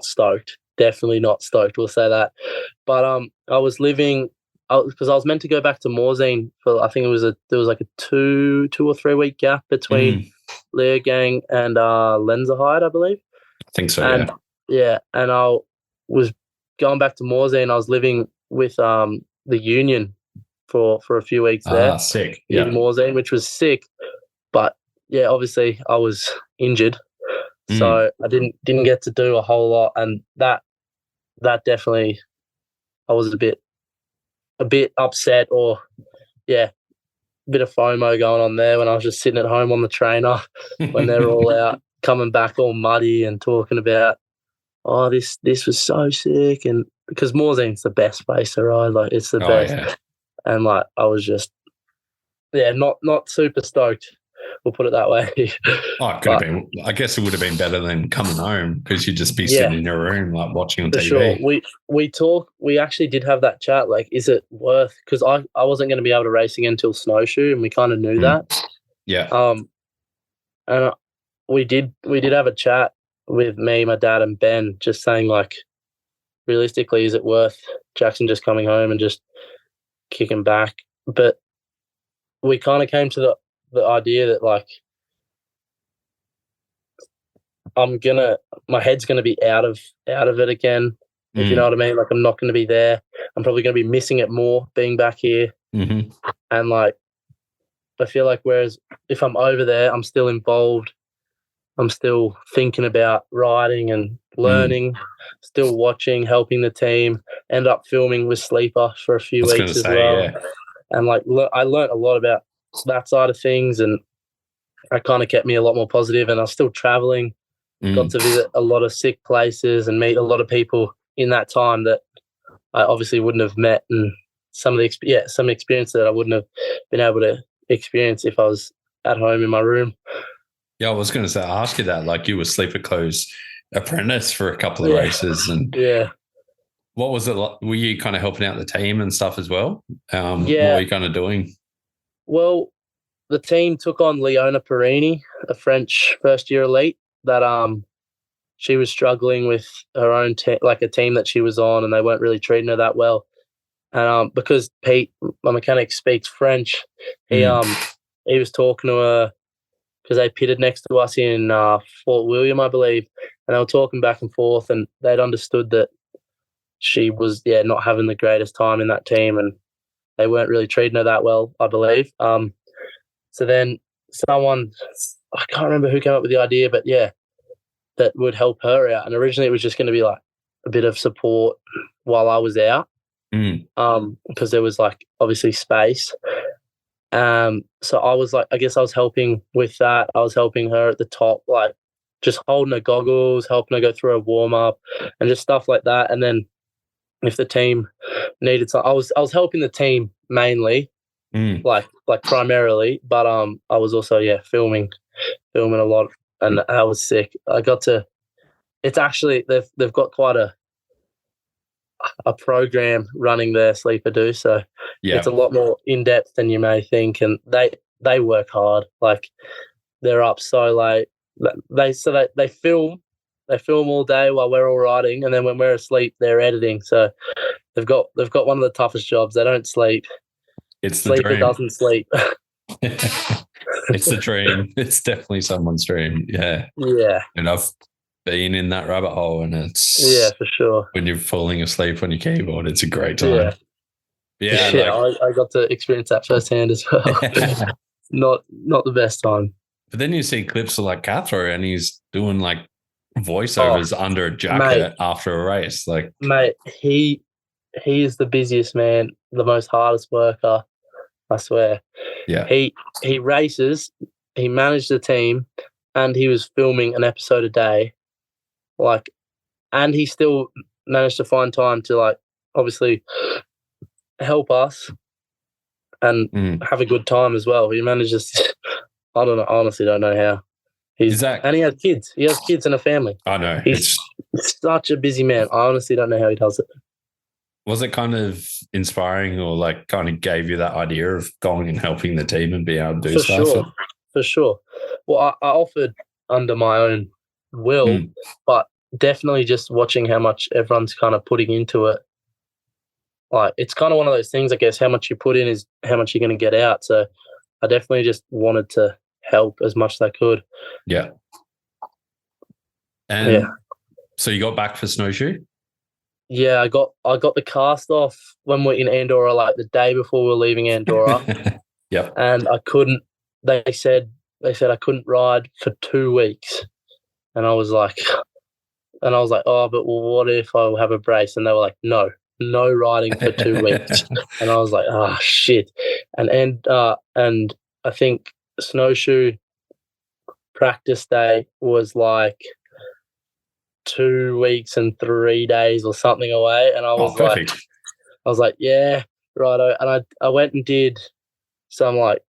stoked. Definitely not stoked. We'll say that. But I was living. Because I was meant to go back to Morzine for, I think there was like a 2 or 3 week gap between Leogang and Lenzerheide, I believe. I think so. And and I was going back to Morzine. I was living with the Union for a few weeks there. Sick. In Morzine, which was sick. But yeah, obviously I was injured, so I didn't get to do a whole lot, and that definitely, I was a bit upset, or a bit of FOMO going on there when I was just sitting at home on the trainer when they're all out coming back all muddy and talking about, oh, this was so sick, and because Morzine's the best place to ride, like it's the best, and like I was just not super stoked. We'll put it that way. It could have been. I guess it would have been better than coming home, because you'd just be sitting in your room, like watching on TV. Sure. We actually did have that chat. Like, is it worth? Because I wasn't going to be able to race again until snowshoe, and we kind of knew that. Yeah. And we did have a chat with me, my dad, and Ben, just saying, like, realistically, is it worth Jackson just coming home and just kicking back? But we kind of came to the idea that, like, my head's gonna be out of it again, if you know what I mean. Like, I'm not gonna be there. I'm probably gonna be missing it more being back here. And like, I feel like, whereas if I'm over there, I'm still involved. I'm still thinking about riding and learning, still watching, helping the team. End up filming with Sleeper for a few weeks as well. Yeah. And like, I learned a lot about that side of things, and it kind of kept me a lot more positive. And I was still traveling, got to visit a lot of sick places and meet a lot of people in that time that I obviously wouldn't have met, and some experience that I wouldn't have been able to experience if I was at home in my room. Yeah, I was going to ask you that. Like, you were Sleeper Co's apprentice for a couple of races, and what was it like? Were you kind of helping out the team and stuff as well? What were you kind of doing? Well, the team took on Leona Perini, a French first-year elite, that she was struggling with her own like a team that she was on, and they weren't really treating her that well. And because Pete, my mechanic, speaks French, he was talking to her, because they pitted next to us in Fort William, I believe, and they were talking back and forth, and they'd understood that she was not having the greatest time in that team, and they weren't really treating her that well, I believe. So then someone, I can't remember who came up with the idea, but that would help her out. And originally it was just going to be like a bit of support while I was out, because there was like obviously space. So I was like, I guess I was helping with that. I was helping her at the top, like just holding her goggles, helping her go through a warm up, and just stuff like that. And then if the team needed something, I was helping the team mainly, like primarily, but I was also filming a lot, and I was sick. I got to. It's actually they've got quite a. a program running their sleeper do, so it's a lot more in depth than you may think, and they work hard. Like they're up so late. They film all day while we're all riding, and then when we're asleep, they're editing. So they've got one of the toughest jobs. They don't sleep. It's the Sleeper dream. doesn't sleep. It's the dream. It's definitely someone's dream. Yeah. Yeah. And I've been in that rabbit hole, and it's for sure. when you're falling asleep on your keyboard, it's a great time. I got to experience that firsthand as well. Not the best time. But then you see clips of like Cathro, and he's doing like voiceovers under a jacket after a race. Like, mate, he is the busiest man, the most hardest worker, I swear. Yeah. He races, he managed the team, and he was filming an episode a day. Like, and he still managed to find time to like obviously help us and have a good time as well. He manages. I don't know. I honestly don't know how. And he has kids. He has kids and a family. I know. He's such a busy man. I honestly don't know how he does it. Was it kind of inspiring, or like kind of gave you that idea of going and helping the team and being able to do stuff? For sure. Well, I offered under my own will, but definitely just watching how much everyone's kind of putting into it. Like, it's kind of one of those things, I guess, how much you put in is how much you're going to get out. So I definitely just wanted to help as much as I could. Yeah. And so you got back for snowshoe? Yeah, I got the cast off when we're in Andorra, like the day before we were leaving Andorra. Yep. And I couldn't. They said I couldn't ride for 2 weeks, and I was like, oh, but what if I have a brace? And they were like, no riding for 2 weeks. And I was like, oh shit. And I think snowshoe practice day was like 2 weeks and 3 days or something away, and I was like, yeah, righto. And I went and did some like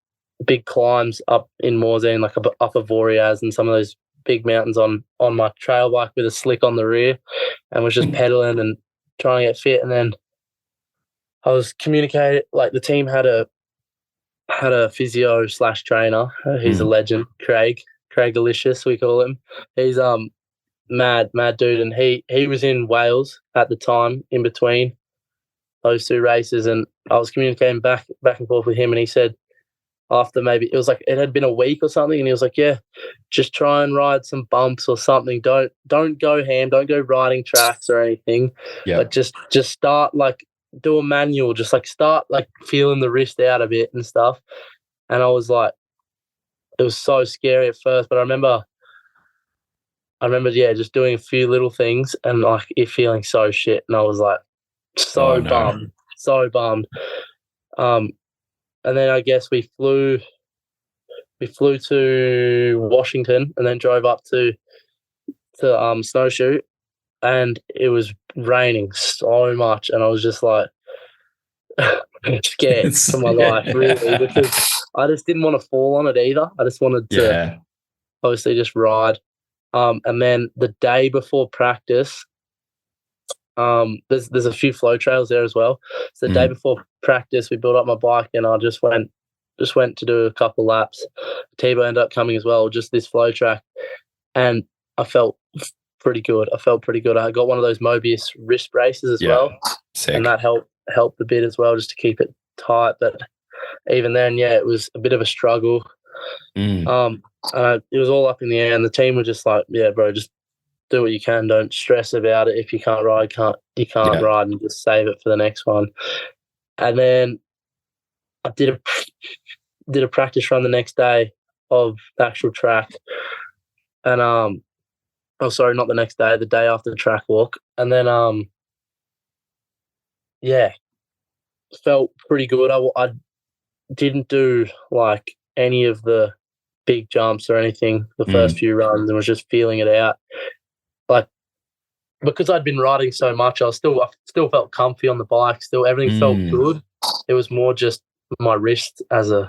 big climbs up in Morzine, like up Avoriaz and some of those big mountains on my trail bike with a slick on the rear, and was just pedaling and trying to get fit. And then I was communicating, like the team had a physio / trainer. He's a legend, Craig Delicious, we call him. He's mad dude, and he was in Wales at the time in between those two races, and I was communicating back and forth with him, and he said after maybe it was like it had been a week or something, and he was like, yeah, just try and ride some bumps or something. Don't go ham, don't go riding tracks or anything. But just start, like, do a manual, just like start like feeling the wrist out a bit and stuff. And I was like, it was so scary at first, but I remember just doing a few little things and like it feeling so shit, and I was like bummed. And then I guess we flew to Washington and then drove up to Snowshoe, and it was raining so much, and I was just like scared for my life, really, because I just didn't want to fall on it either. I just wanted to obviously just ride. And then the day before practice, there's a few flow trails there as well. So the day before practice, we built up my bike, and I just went to do a couple laps. Thredbo ended up coming as well, just this flow track, and I felt pretty good. I got one of those Mobius wrist braces as well. Sick. And that helped a bit as well, just to keep it tight. But even then, it was a bit of a struggle. It was all up in the air, and the team were just like, yeah, bro, just do what you can. Don't stress about it. If you can't ride, you can't ride, and just save it for the next one. And then I did a practice run the next day of the actual track, and not the next day, the day after the track walk, and then felt pretty good. I didn't do like any of the big jumps or anything the first few runs, and was just feeling it out. Like, because I'd been riding so much, I still felt comfy on the bike. Still, everything felt good. It was more just my wrist as an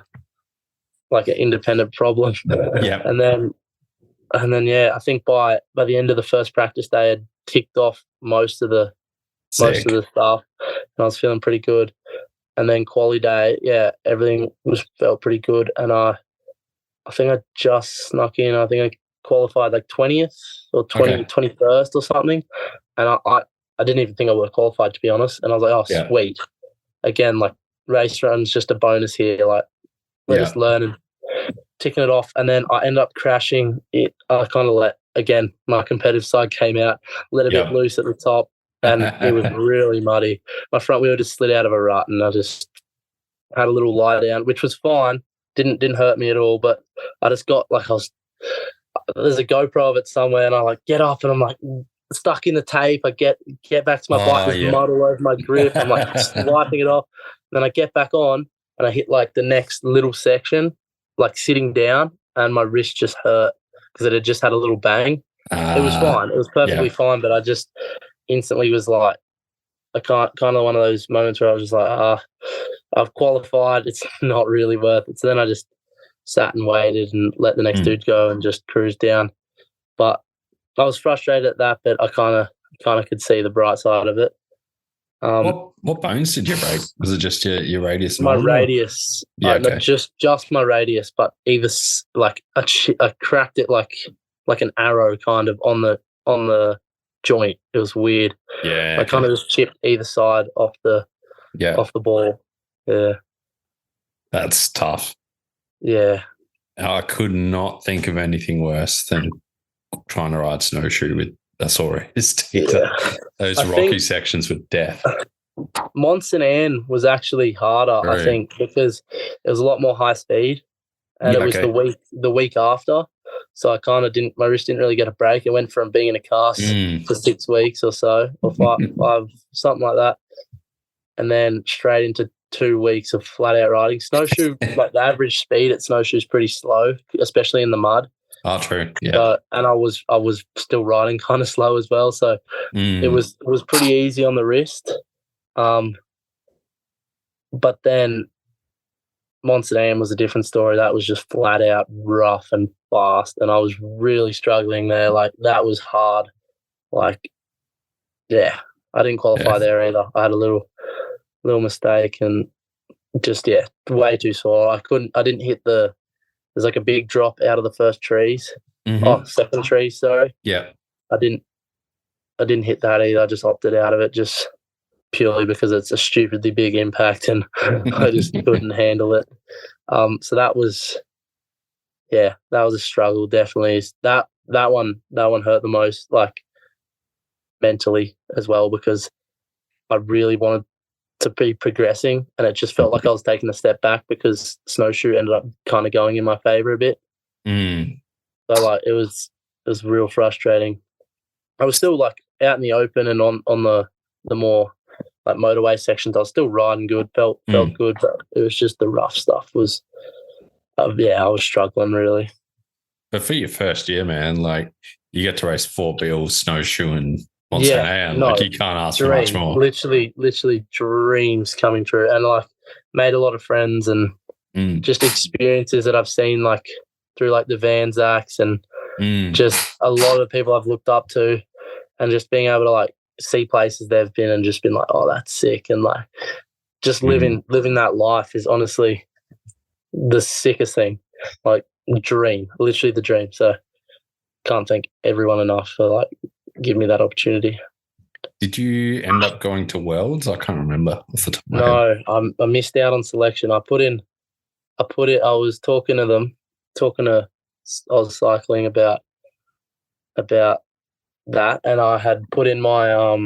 independent problem. And then I think by the end of the first practice day, I had ticked off most of the most of the stuff, and I was feeling pretty good. And then quali day, everything felt pretty good, and I think I just snuck in. I think I qualified like 20th or 21st or something, and I didn't even think I would have qualified, to be honest. And I was like, oh, sweet. Again, like race run's just a bonus here. Like we're just learning, ticking it off. And then I ended up crashing it. I kind of again, my competitive side came out, let a bit loose at the top, and it was really muddy. My front wheel just slid out of a rut, and I just had a little lie down, which was fine. Didn't hurt me at all, but I just got like there's a GoPro of it somewhere, and I like get up, and I'm like stuck in the tape. I get back to my bike, there's mud all over my grip. I'm like wiping it off. Then I get back on, and I hit like the next little section, like sitting down, and my wrist just hurt because it had just had a little bang. It was fine. It was perfectly fine, but I just instantly was like, I can't, kind of one of those moments where I was just like, I've qualified. It's not really worth it. So then I just sat and waited and let the next dude go and just cruised down. But I was frustrated at that, but I kind of could see the bright side of it. What bones did you break? Was it just your radius? My radius. Not just my radius, but either like I cracked it like an arrow kind of on the joint. It was weird. I kind of just chipped either side off the ball. Yeah, that's tough. Yeah, I could not think of anything worse than trying to ride snowshoe with a sore wrist. Those rocky sections with death. Mont Saint Anne was actually harder, I think, because it was a lot more high speed, and it was the week after. So I kind of my wrist didn't really get a break. It went from being in a cast for 6 weeks or so, or five, something like that, and then straight into 2 weeks of flat out riding. Snowshoe, like the average speed at snowshoe is pretty slow, especially in the mud. Oh, true. Yeah. And I was still riding kind of slow as well, so it was pretty easy on the wrist. But then Mont Saint Anne was a different story. That was just flat out rough and fast, and I was really struggling there. Like that was hard. Like, I didn't qualify there either. I had a little mistake, and just way too sore. I didn't hit there's like a big drop out of the first trees. Second tree, sorry. Yeah. I didn't hit that either. I just opted out of it just purely because it's a stupidly big impact, and I just couldn't handle it. So that was a struggle. Definitely that one hurt the most, like mentally as well, because I really wanted to be progressing, and it just felt like I was taking a step back because snowshoe ended up kind of going in my favor a bit. So like it was real frustrating. I was still like out in the open and on the more like motorway sections. I was still riding good, felt good, but it was just the rough stuff was, I was struggling really. But for your first year, man, like you get to race 4 bills, snowshoe, and Mont Saint Anne. Like you can't ask for much more. Literally dreams coming true, and like made a lot of friends and just experiences that I've seen like through like the Vanzacks and just a lot of people I've looked up to, and just being able to like see places they've been and just been like, oh, that's sick, and like just living that life is honestly the sickest thing. Like literally the dream. So can't thank everyone enough for like giving me that opportunity. Did you end up going to Worlds? I can't remember off the top of my head. No, I missed out on selection. I was talking to Oz Cycling about that, and I had put in my I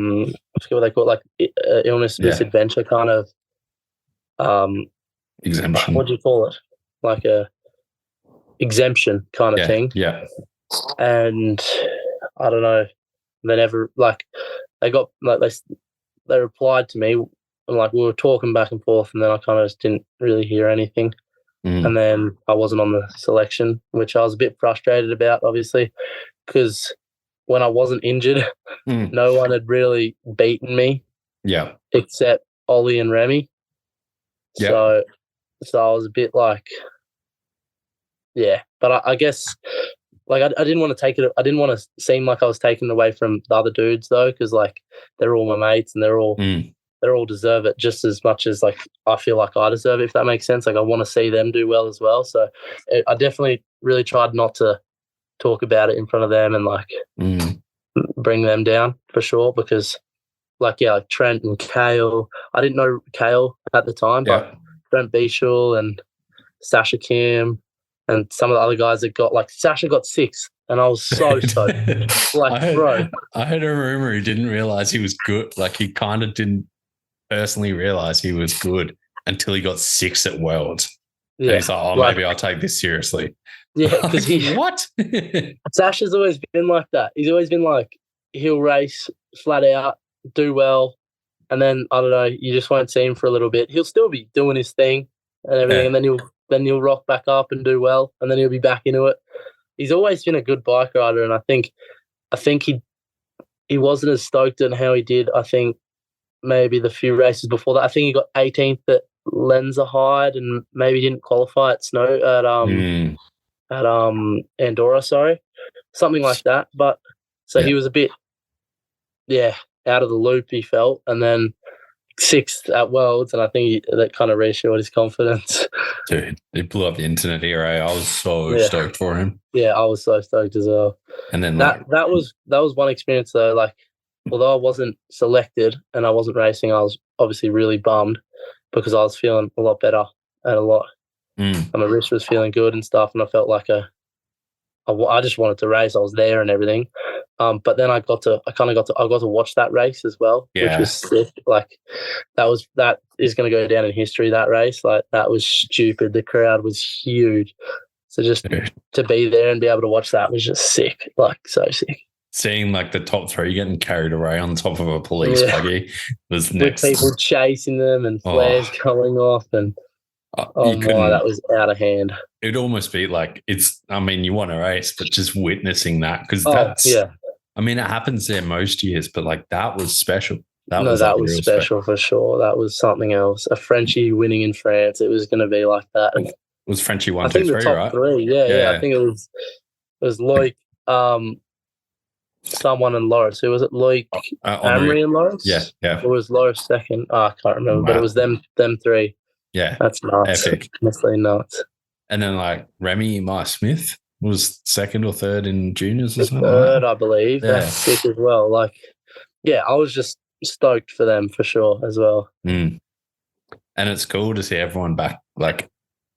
forget what they call it, like illness misadventure kind of exemption. What do you call it? Like a exemption kind of thing. Yeah. And I don't know. They never like they got like they replied to me, and like we were talking back and forth, and then I kind of just didn't really hear anything. And then I wasn't on the selection, which I was a bit frustrated about, obviously, because when I wasn't injured, no one had really beaten me. Yeah. Except Ollie and Remy. Yeah. So I was a bit like, but I guess like I didn't want to take it. I didn't want to seem like I was taking it away from the other dudes though, because like they're all my mates and they're all deserve it just as much as like I feel like I deserve it. If that makes sense. Like I want to see them do well as well. So I definitely really tried not to talk about it in front of them and like bring them down for sure because like Trent and Kale. I didn't know Kale at the time, but Trent Beashel and Sasha Kim and some of the other guys that got like Sasha got 6th and I was so stoked. Like I heard a rumor he didn't realize he was good. Like he kind of didn't personally realize he was good until he got 6th at Worlds. Yeah. And he's like, maybe I'll take this seriously. Yeah, because what? Sasha's always been like that. He's always been like he'll race flat out, do well, and then I don't know, you just won't see him for a little bit. He'll still be doing his thing and everything, and then he'll rock back up and do well, and then he'll be back into it. He's always been a good bike rider, and I think he wasn't as stoked on how he did. I think maybe the few races before that. I think he got 18th at Lenzerheide and maybe didn't qualify at Andorra, something like that. But so he was a bit, out of the loop. He felt, and then 6th at Worlds, and I think that kind of reassured his confidence. Dude, it blew up the internet here. I was so stoked for him. Yeah, I was so stoked as well. And then that was one experience though. Like, although I wasn't selected and I wasn't racing, I was obviously really bummed because I was feeling a lot better and a lot. And my wrist was feeling good and stuff, and I felt like I just wanted to race. I was there and everything. But then I got to watch that race as well, which was sick. Like that is going to go down in history. That race, like that was stupid. The crowd was huge. So just to be there and be able to watch that was just sick. Like so sick. Seeing like the top 3 getting carried away on top of a police buggy was next. With people chasing them and flares going off and that was out of hand. It'd almost be like you want to race, but just witnessing that because I mean, it happens there most years, but like that was special. That was special for sure. That was something else. A Frenchie winning in France, it was going to be like that. It was Frenchie 1, 2, 3, right? 3, yeah. I think it was Loic, someone and Loris. Who was it? Loic, Amory and Loris? Yeah. It was Loris second. I can't remember, but it was them 3. Yeah. That's nuts. Epic. Honestly nuts. And then like Remy Meyer Smith was 2nd or 3rd in juniors or something. 3rd, I believe. Yeah. That's sick as well. Like, I was just stoked for them for sure as well. And it's cool to see everyone back like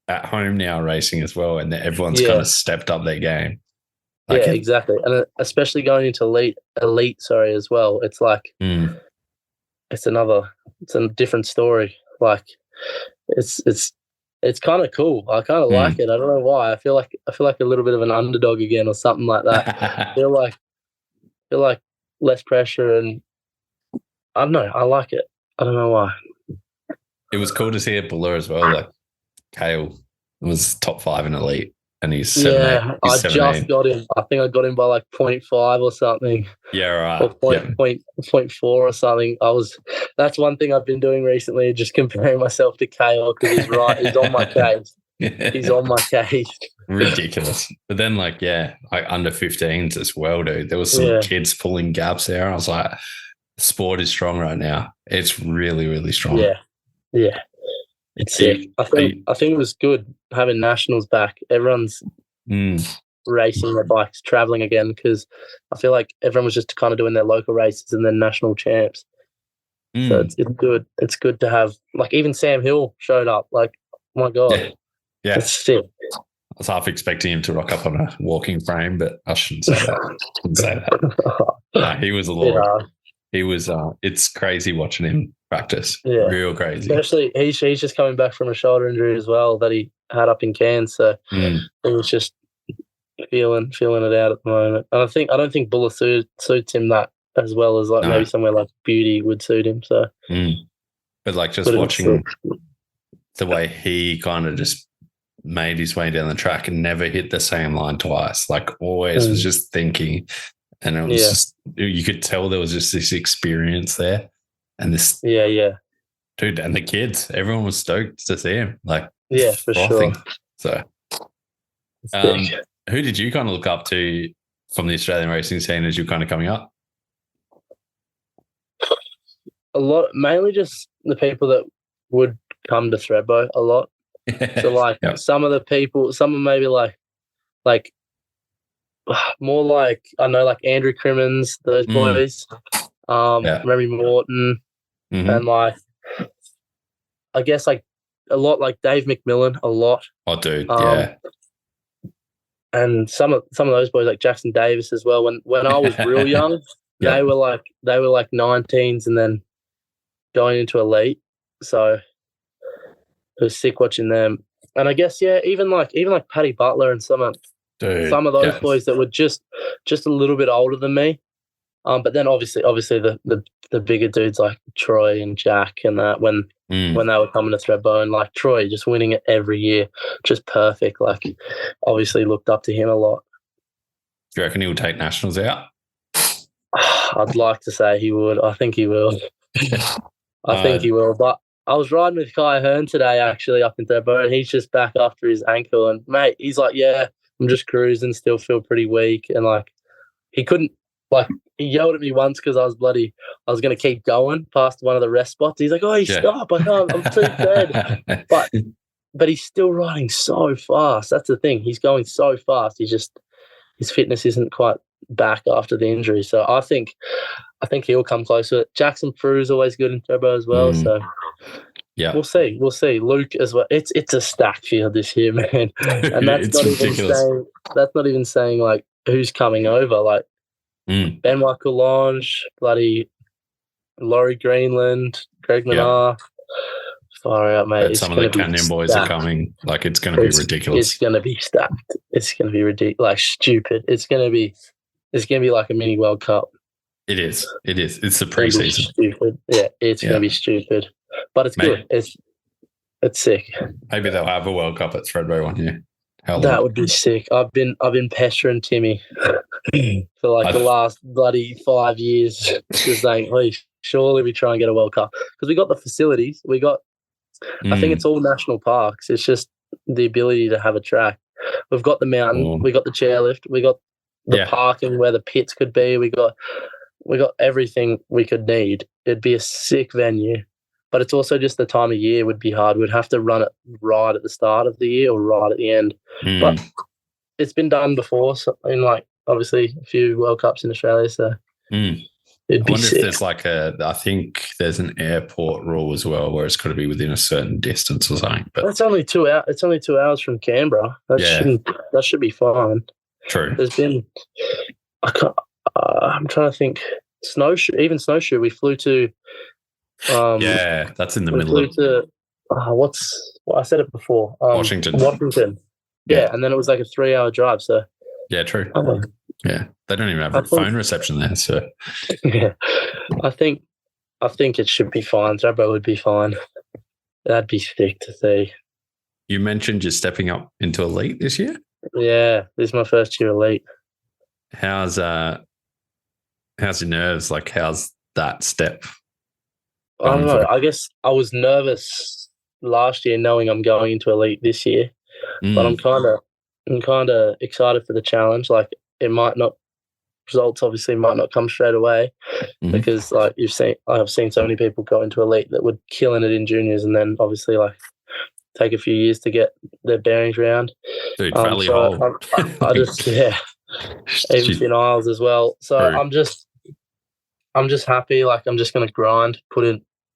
at home now racing as well, and everyone's kind of stepped up their game. Like exactly. And especially going into elite as well. It's like it's a different story. Like it's kind of cool. I kind of like it. I don't know why. I feel like a little bit of an underdog again or something like that. I feel like less pressure, and I don't know. I like it. I don't know why. It was cool to see it below as well. Like Kale was top 5 in elite, and he's 7. I just got him. I think I got him by like 0.5 or something. Yeah, right. Or 0.4 or something. That's one thing I've been doing recently, just comparing myself to Kale because he's right. He's on my case. He's on my case. Ridiculous. But then like under 15s as well, dude. There was some kids pulling gaps there. I was like, sport is strong right now. It's really, really strong. Yeah. It's sick. I think it was good having nationals back. Everyone's racing their bikes, traveling again, because I feel like everyone was just kind of doing their local races and then national champs. So it's good. It's good to have, like, even Sam Hill showed up. Like, oh my God. Yeah. It's sick. I was half expecting him to rock up on a walking frame, but I shouldn't say that. No, he was a lord. He was, it's crazy watching him practice. Yeah. Real crazy. Especially, he's just coming back from a shoulder injury as well that he had up in Cairns. So he was just feeling it out at the moment. And I don't think Buller suits him that as well as maybe somewhere like Beauty would suit him. So, but like just watching the way he kind of just made his way down the track and never hit the same line twice. Like always was just thinking, and it was just, you could tell there was just this experience there, and this dude, and the kids, everyone was stoked to see him. Like for frothing. sure. So Who did you kind of look up to from the Australian racing scene as you're kind of coming up? A lot, mainly just the people that would come to Thredbo a lot. So like Yep. some of the people, some of maybe like more like, I know, like Andrew Crimmins, those boys, Remy Morton, and like, I guess like a lot like Dave McMillan, a lot. Oh, dude, yeah. And some of those boys like Jackson Davis as well. When I was real young, they were like 19s and then going into elite. So it was sick watching them. And I guess even like Paddy Butler and some of those boys that were just a little bit older than me. But then obviously the bigger dudes like Troy and Jack and that when they were coming to Thredbo, and like Troy just winning it every year, just perfect. Like obviously looked up to him a lot. Do you reckon he'll take nationals out? I'd like to say he would. I think he will. I think he will. But I was riding with Kai Hearn today actually up in Thredbo, and he's just back after his ankle. And mate, he's like, yeah, I'm just cruising, still feel pretty weak. And like he couldn't, like he yelled at me once because I was going to keep going past one of the rest spots. He's like, oh, stop, I can't, I'm too dead. But he's still riding so fast. That's the thing. He's going so fast. His fitness isn't quite back after the injury. So I think he'll come close to it. Jackson Frew is always good in Thredbo as well. So yeah, we'll see. Luke as well. It's a stacked field this year, man. And that's not even saying like who's coming over. Like Benoit Coulange, bloody Laurie Greenland, Greg Menard. Far out, mate. Some of the Canyon boys are coming. Like it's going to be ridiculous. It's going to be stacked. It's going to be ridiculous, like stupid. It's going to be like a mini World Cup. It is. It's the preseason. Stupid. Yeah, it's going to be stupid, but it's good. It's sick. Maybe they'll have a World Cup at Thredbo one year. That would be sick. I've been pestering Timmy for like the last bloody 5 years, just saying, please, surely we try and get a World Cup because we got the facilities. We got. I think it's all national parks. It's just the ability to have a track. We've got the mountain. We got the chairlift. We got the parking where the pits could be. We got everything we could need. It'd be a sick venue, but it's also just the time of year would be hard. We'd have to run it right at the start of the year or right at the end. But it's been done before, so in like obviously a few World Cups in Australia. So it'd be sick. If there's I think there's an airport rule as well where it's got to be within a certain distance or something. But it's only 2 hours. It's only 2 hours from Canberra. That should be fine. True. There's been. I'm trying to think. Snowshoe. We flew to. That's in the middle of. I said it before. Washington. Yeah, and then it was like a 3-hour drive. So. Yeah, true. Yeah, they don't even have a phone reception there. So. Yeah, I think it should be fine. Thredbo would be fine. That'd be sick to see. You mentioned you're stepping up into elite this year. Yeah, this is my first year elite. How's your nerves? Like, how's that step? I don't know. I guess I was nervous last year, knowing I'm going into elite this year, but I'm kind of excited for the challenge. Like, results obviously might not come straight away because, like I've seen so many people go into elite that were killing it in juniors, and then obviously like take a few years to get their bearings round. Dude, Valli Hoel. I just even Finn Isles as well. So I'm just happy. Like I'm just going to grind.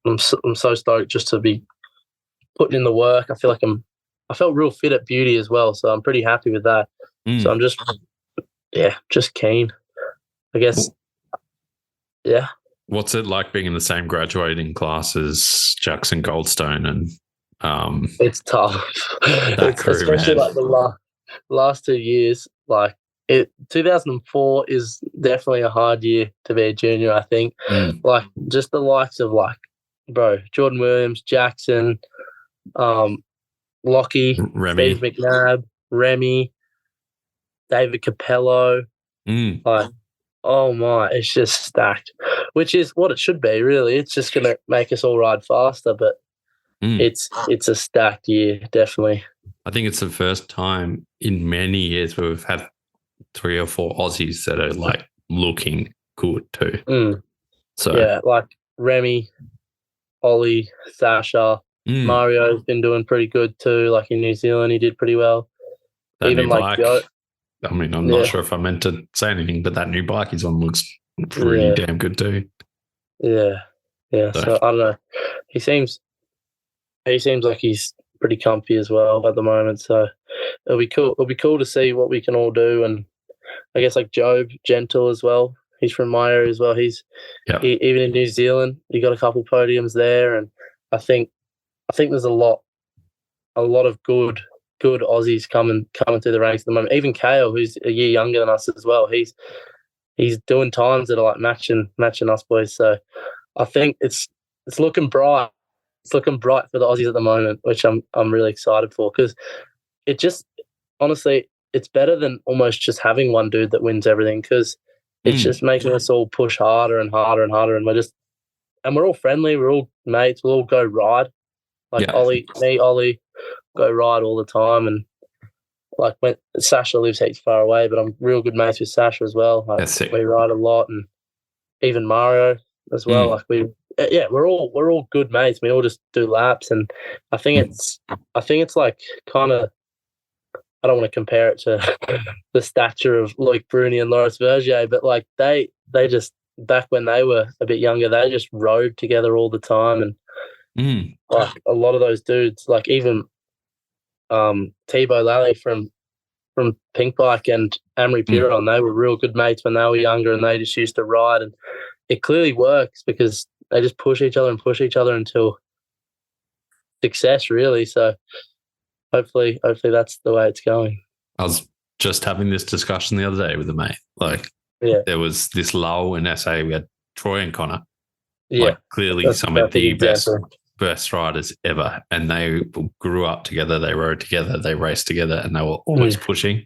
I'm so stoked just to be putting in the work. I feel like I felt real fit at Beauty as well, so I'm pretty happy with that. So I'm just keen, I guess. Yeah. What's it like being in the same graduating class as Jackson Goldstone and? It's tough. Especially like the last 2 years. Like 2004 is definitely a hard year to be a junior. I think like just the likes of like Jordan Williams, Jackson, Lockie, Remy. Steve McNabb, Remy, David Capello. Like, oh my, it's just stacked, which is what it should be, really. It's just going to make us all ride faster. But it's a stacked year, definitely. I think it's the first time in many years where we've had 3 or 4 Aussies that are like looking good too. So yeah, like Remy, Ollie, Sasha, Mario's been doing pretty good too. Like in New Zealand, he did pretty well. that Even new like bike. Joe. I mean, I'm not sure if I meant to say anything, but that new bike he's on looks pretty damn good too. Yeah. So I don't know. He seems like he's pretty comfy as well at the moment. So it'll be cool. It'll be cool to see what we can all do. And I guess like Job Gentle as well. He's from my area as well. He, even in New Zealand, he got a couple podiums there. And I think there's a lot of good Aussies coming through the ranks at the moment. Even Kale, who's a year younger than us as well, he's doing times that are like matching us boys. So I think it's looking bright. It's looking bright for the Aussies at the moment, which I'm really excited for, because it just honestly it's better than almost just having one dude that wins everything, because it's just making us all push harder and harder and harder, and we're all friendly, we're all mates, we'll all go ride. Like Ollie go ride all the time, and like when Sasha lives heaps far away, but I'm real good mates with Sasha as well. Like, that's it. We ride a lot, and even Mario as well. Like we're all good mates. We all just do laps, and I think it's like kind of, I don't want to compare it to the stature of Loic Bruni and Loris Vergier, but like they just, back when they were a bit younger, they just rode together all the time, and like a lot of those dudes, like even Thibaut Lally from Pinkbike and Amory Piron, they were real good mates when they were younger, and they just used to ride, and it clearly works because they just push each other until success, really. So hopefully that's the way it's going. I was just having this discussion the other day with a mate. Like, there was this lull in SA. We had Troy and Connor. Like, clearly some of the best riders ever. And they grew up together. They rode together. They raced together, and they were always pushing.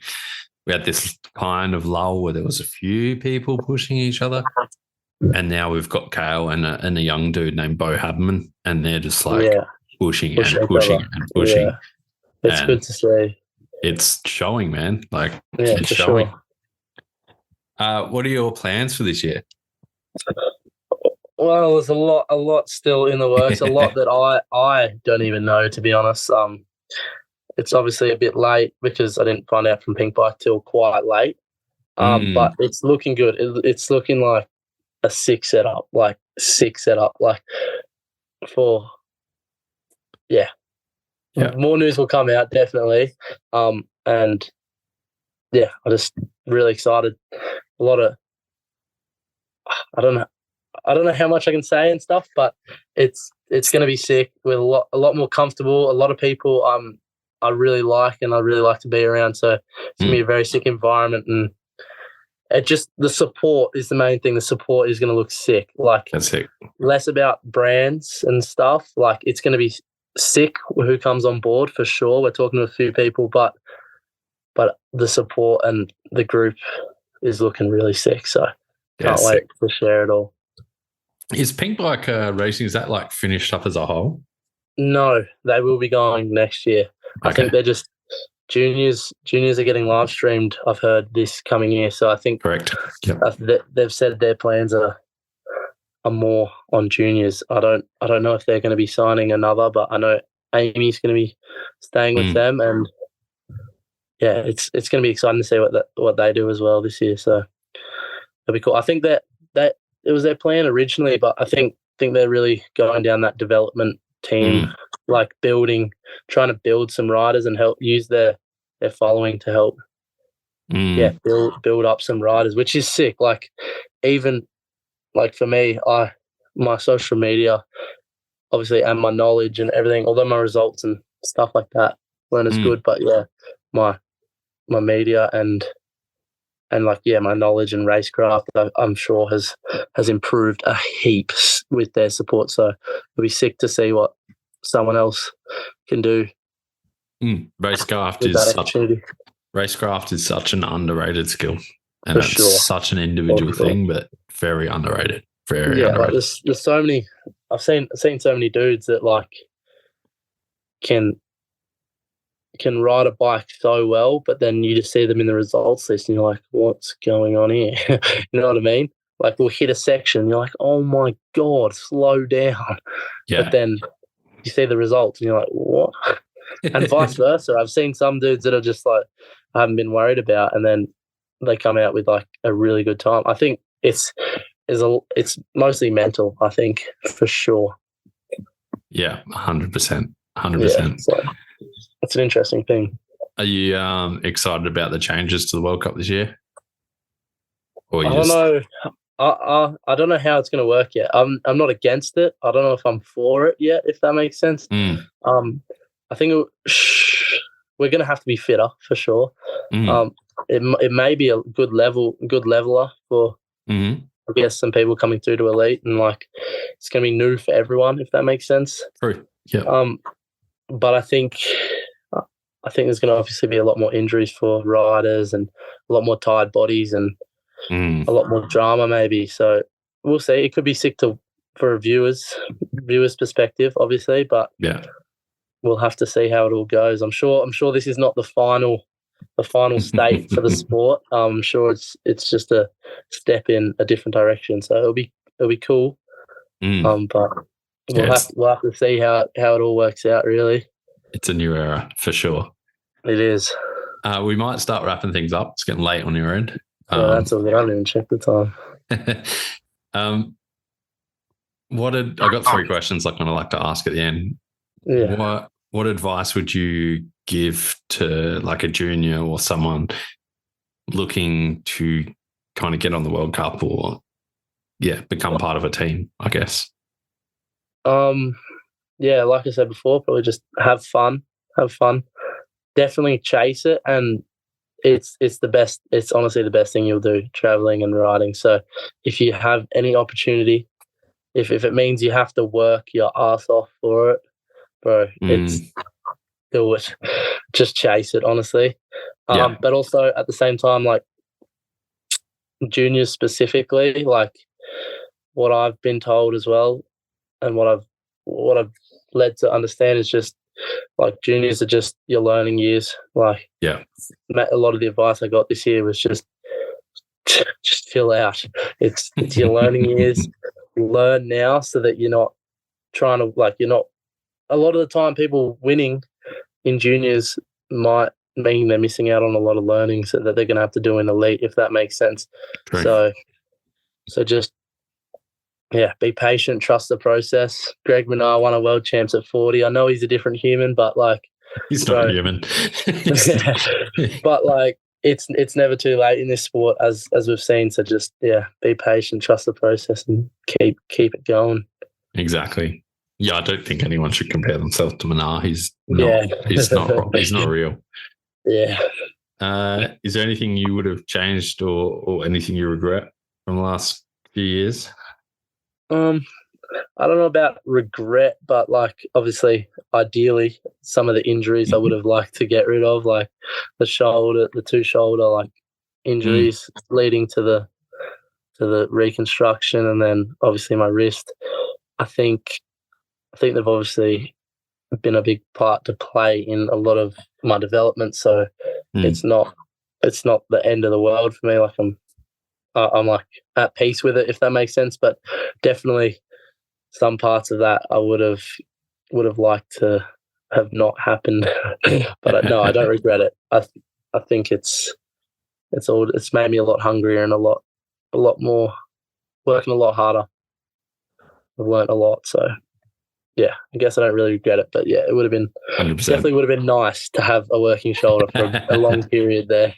We had this kind of lull where there was a few people pushing each other. And now we've got Kale and a young dude named Bo Haberman, and they're just like pushing and pushing and pushing. Yeah. It's good to see. It's showing, man. Like, it's showing. Sure. What are your plans for this year? Well, there's a lot still in the works. A lot that I don't even know, to be honest. It's obviously a bit late because I didn't find out from Pinkbike till quite late. But it's looking good. It's looking like a sick setup, like for more news will come out, definitely. And I'm just really excited. A lot of, I don't know how much I can say and stuff, but it's going to be sick. With a lot more comfortable. A lot of people I really like, and I really like to be around. So it's going to be a very sick environment, and the support is the main thing. The support is going to look sick. Like, that's sick. Less about brands and stuff. Like, it's going to be sick who comes on board for sure. We're talking to a few people, but the support and the group is looking really sick. So can't wait to share it all. Is Pinkbike racing, is that like finished up as a whole? No, they will be going next year. Okay. I think they're just juniors are getting live streamed, I've heard, this coming year. So I think correct. Yep. They've said their plans are more on juniors. I don't know if they're going to be signing another, but I know Amy's going to be staying with them, and it's going to be exciting to see what they do as well this year. So it'll be cool. I think that it was their plan originally, but I think they're really going down that development team, like trying to build some riders and help use their following to help build up some riders, which is sick. Like, even like for me, my social media obviously, and my knowledge and everything, although my results and stuff like that weren't as good, but my media and my knowledge and racecraft, I'm sure has improved a heap with their support. So it'll be sick to see what someone else can do. Racecraft is such an underrated skill, and it's such an individual thing, but very underrated. Very underrated. Like there's so many. I've seen so many dudes that like can ride a bike so well, but then you just see them in the results list and you're like, what's going on here? You know what I mean? Like we'll hit a section, you're like, oh my God, slow down. Yeah. But then you see the results and you're like, what? And vice versa. I've seen some dudes that are just like, I haven't been worried about, and then they come out with like a really good time. I think it's mostly mental, I think, for sure. Yeah, 100%. 100%. Yeah, so it's an interesting thing. Are you excited about the changes to the World Cup this year? Or I don't know. I don't know how it's going to work yet. I'm not against it. I don't know if I'm for it yet, if that makes sense. I think we're going to have to be fitter for sure. It may be a good leveler for I guess some people coming through to elite, and like it's going to be new for everyone, if that makes sense. True. Yeah. But I think there's going to obviously be a lot more injuries for riders and a lot more tired bodies and a lot more drama maybe. So we'll see. It could be sick for a viewers perspective, obviously, but yeah, we'll have to see how it all goes. I'm sure this is not the final state for the sport. I'm sure it's just a step in a different direction. So it'll be cool. But we'll have to see how it all works out. Really, it's a new era for sure. It is. We might start wrapping things up. It's getting late on your end. Yeah, that's all good. I didn't even check the time. I got 3 questions I kind of like to ask at the end. Yeah. What advice would you give to like a junior or someone looking to kind of get on the World Cup or become part of a team, I guess? Yeah, like I said before, probably just have fun. Definitely chase it, and it's the best. It's honestly the best thing you'll do, traveling and riding. So if you have any opportunity, if it means you have to work your ass off for it, bro, do it. Just chase it, honestly. But also at the same time, like juniors specifically, like what I've been told as well, and what I've led to understand is just like juniors are just your learning years. Like a lot of the advice I got this year was just fill out. It's your learning years. Learn now so that you're not trying to a lot of the time people winning in juniors might mean they're missing out on a lot of learnings that they're going to have to do in elite, if that makes sense. Right. So just be patient, trust the process. Greg Minnaar won a world champs at 40. I know he's a different human, but like he's not a human. But like it's never too late in this sport, as we've seen. So just be patient, trust the process, and keep it going. Exactly. Yeah, I don't think anyone should compare themselves to Minnaar. He's not real. Yeah. Is there anything you would have changed or anything you regret from the last few years? I don't know about regret, but like obviously, ideally, some of the injuries I would have liked to get rid of, like the two shoulder like injuries leading to the reconstruction, and then obviously my wrist. I think they've obviously been a big part to play in a lot of my development. So it's not the end of the world for me. Like I'm like at peace with it, if that makes sense. But definitely some parts of that I would have liked to have not happened. But no, I don't regret it. I think it's made me a lot hungrier and a lot more, working a lot harder. I've learned a lot. So yeah, I guess I don't really regret it. But yeah, it would have been 100%. Definitely would have been nice to have a working shoulder for a long period there.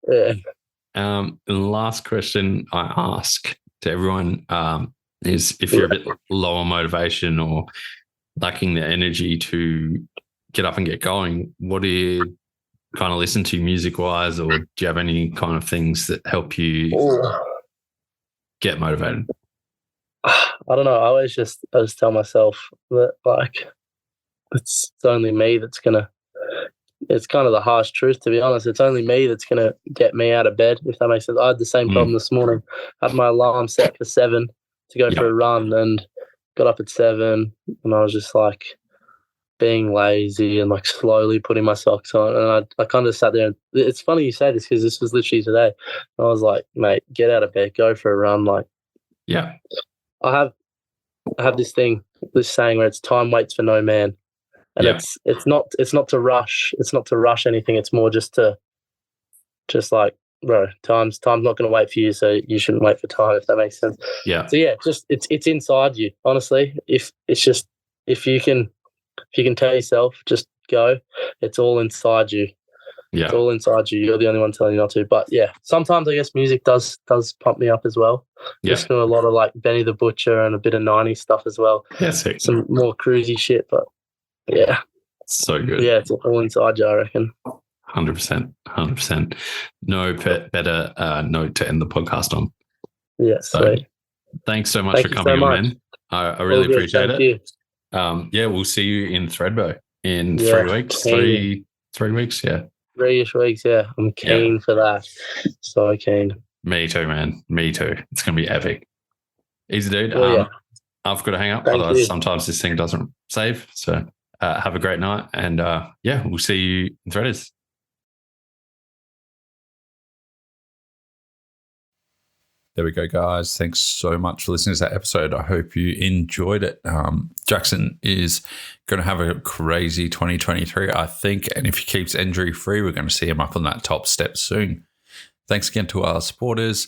Yeah. The last question I ask to everyone is if you're a bit low on motivation or lacking the energy to get up and get going, what do you kind of listen to music-wise, or do you have any kind of things that help you get motivated? I don't know. I just tell myself that like it's only me that's gonna. It's kind of the harsh truth, to be honest. It's only me that's gonna get me out of bed, if that makes sense. I had the same problem this morning. I had my alarm set for 7 to go for a run, and got up at 7, and I was just like, being lazy and like slowly putting my socks on. And I kind of sat there. And it's funny you say this because this was literally today. I was like, mate, get out of bed, go for a run. Like, Yeah. I have this saying where it's time waits for no man. And it's not to rush. It's not to rush anything. It's more just like, bro, time's not going to wait for you, so you shouldn't wait for time, if that makes sense. Yeah. So yeah, just it's inside you, honestly. If you can tell yourself, just go. It's all inside you. Yeah. It's all inside you. You're the only one telling you not to. But yeah, sometimes I guess music does pump me up as well. Yeah. Listen to a lot of like Benny the Butcher and a bit of 90s stuff as well. Yeah, sick. Some more cruisy shit, but yeah. So good. Yeah, it's all inside you, I reckon. 100%. No better note to end the podcast on. Yeah, So, sweet. thanks so much for coming on, man. I really appreciate it. Yeah, we'll see you in Thredbo in 3 weeks. Three weeks, yeah. 3-ish weeks, yeah. I'm keen for that. So keen. Me too, man. Me too. It's going to be epic. Easy, dude. I've got to hang up. Otherwise, sometimes this thing doesn't save. So have a great night. And yeah, we'll see you in Threaders. There we go, guys. Thanks so much for listening to that episode. I hope you enjoyed it. Jackson is going to have a crazy 2023, I think. And if he keeps injury free, we're going to see him up on that top step soon. Thanks again to our supporters.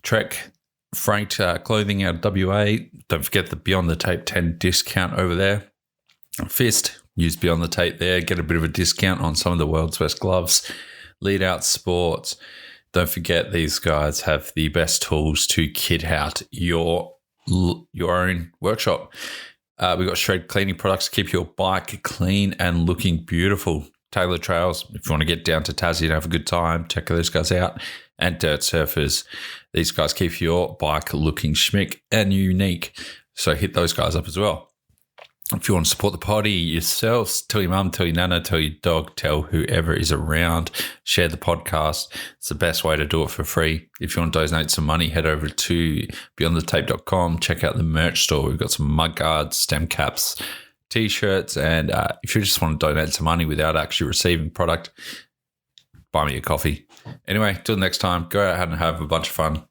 Trek Freight Clothing out of WA. Don't forget the Beyond the Tape 10 discount over there. Fist, use Beyond the Tape there. Get a bit of a discount on some of the world's best gloves. Lead Out Sports. Don't forget, these guys have the best tools to kit out your own workshop. We've got shred cleaning products to keep your bike clean and looking beautiful. Taylor Trails, if you want to get down to Tassie and have a good time, check those guys out. And Dirt Surfers, these guys keep your bike looking schmick and unique. So hit those guys up as well. If you want to support the potty yourselves, tell your mum, tell your nana, tell your dog, tell whoever is around. Share the podcast. It's the best way to do it for free. If you want to donate some money, head over to beyondthetape.com. Check out the merch store. We've got some mug guards, stem caps, T-shirts. And if you just want to donate some money without actually receiving product, buy me a coffee. Anyway, till next time, go out and have a bunch of fun.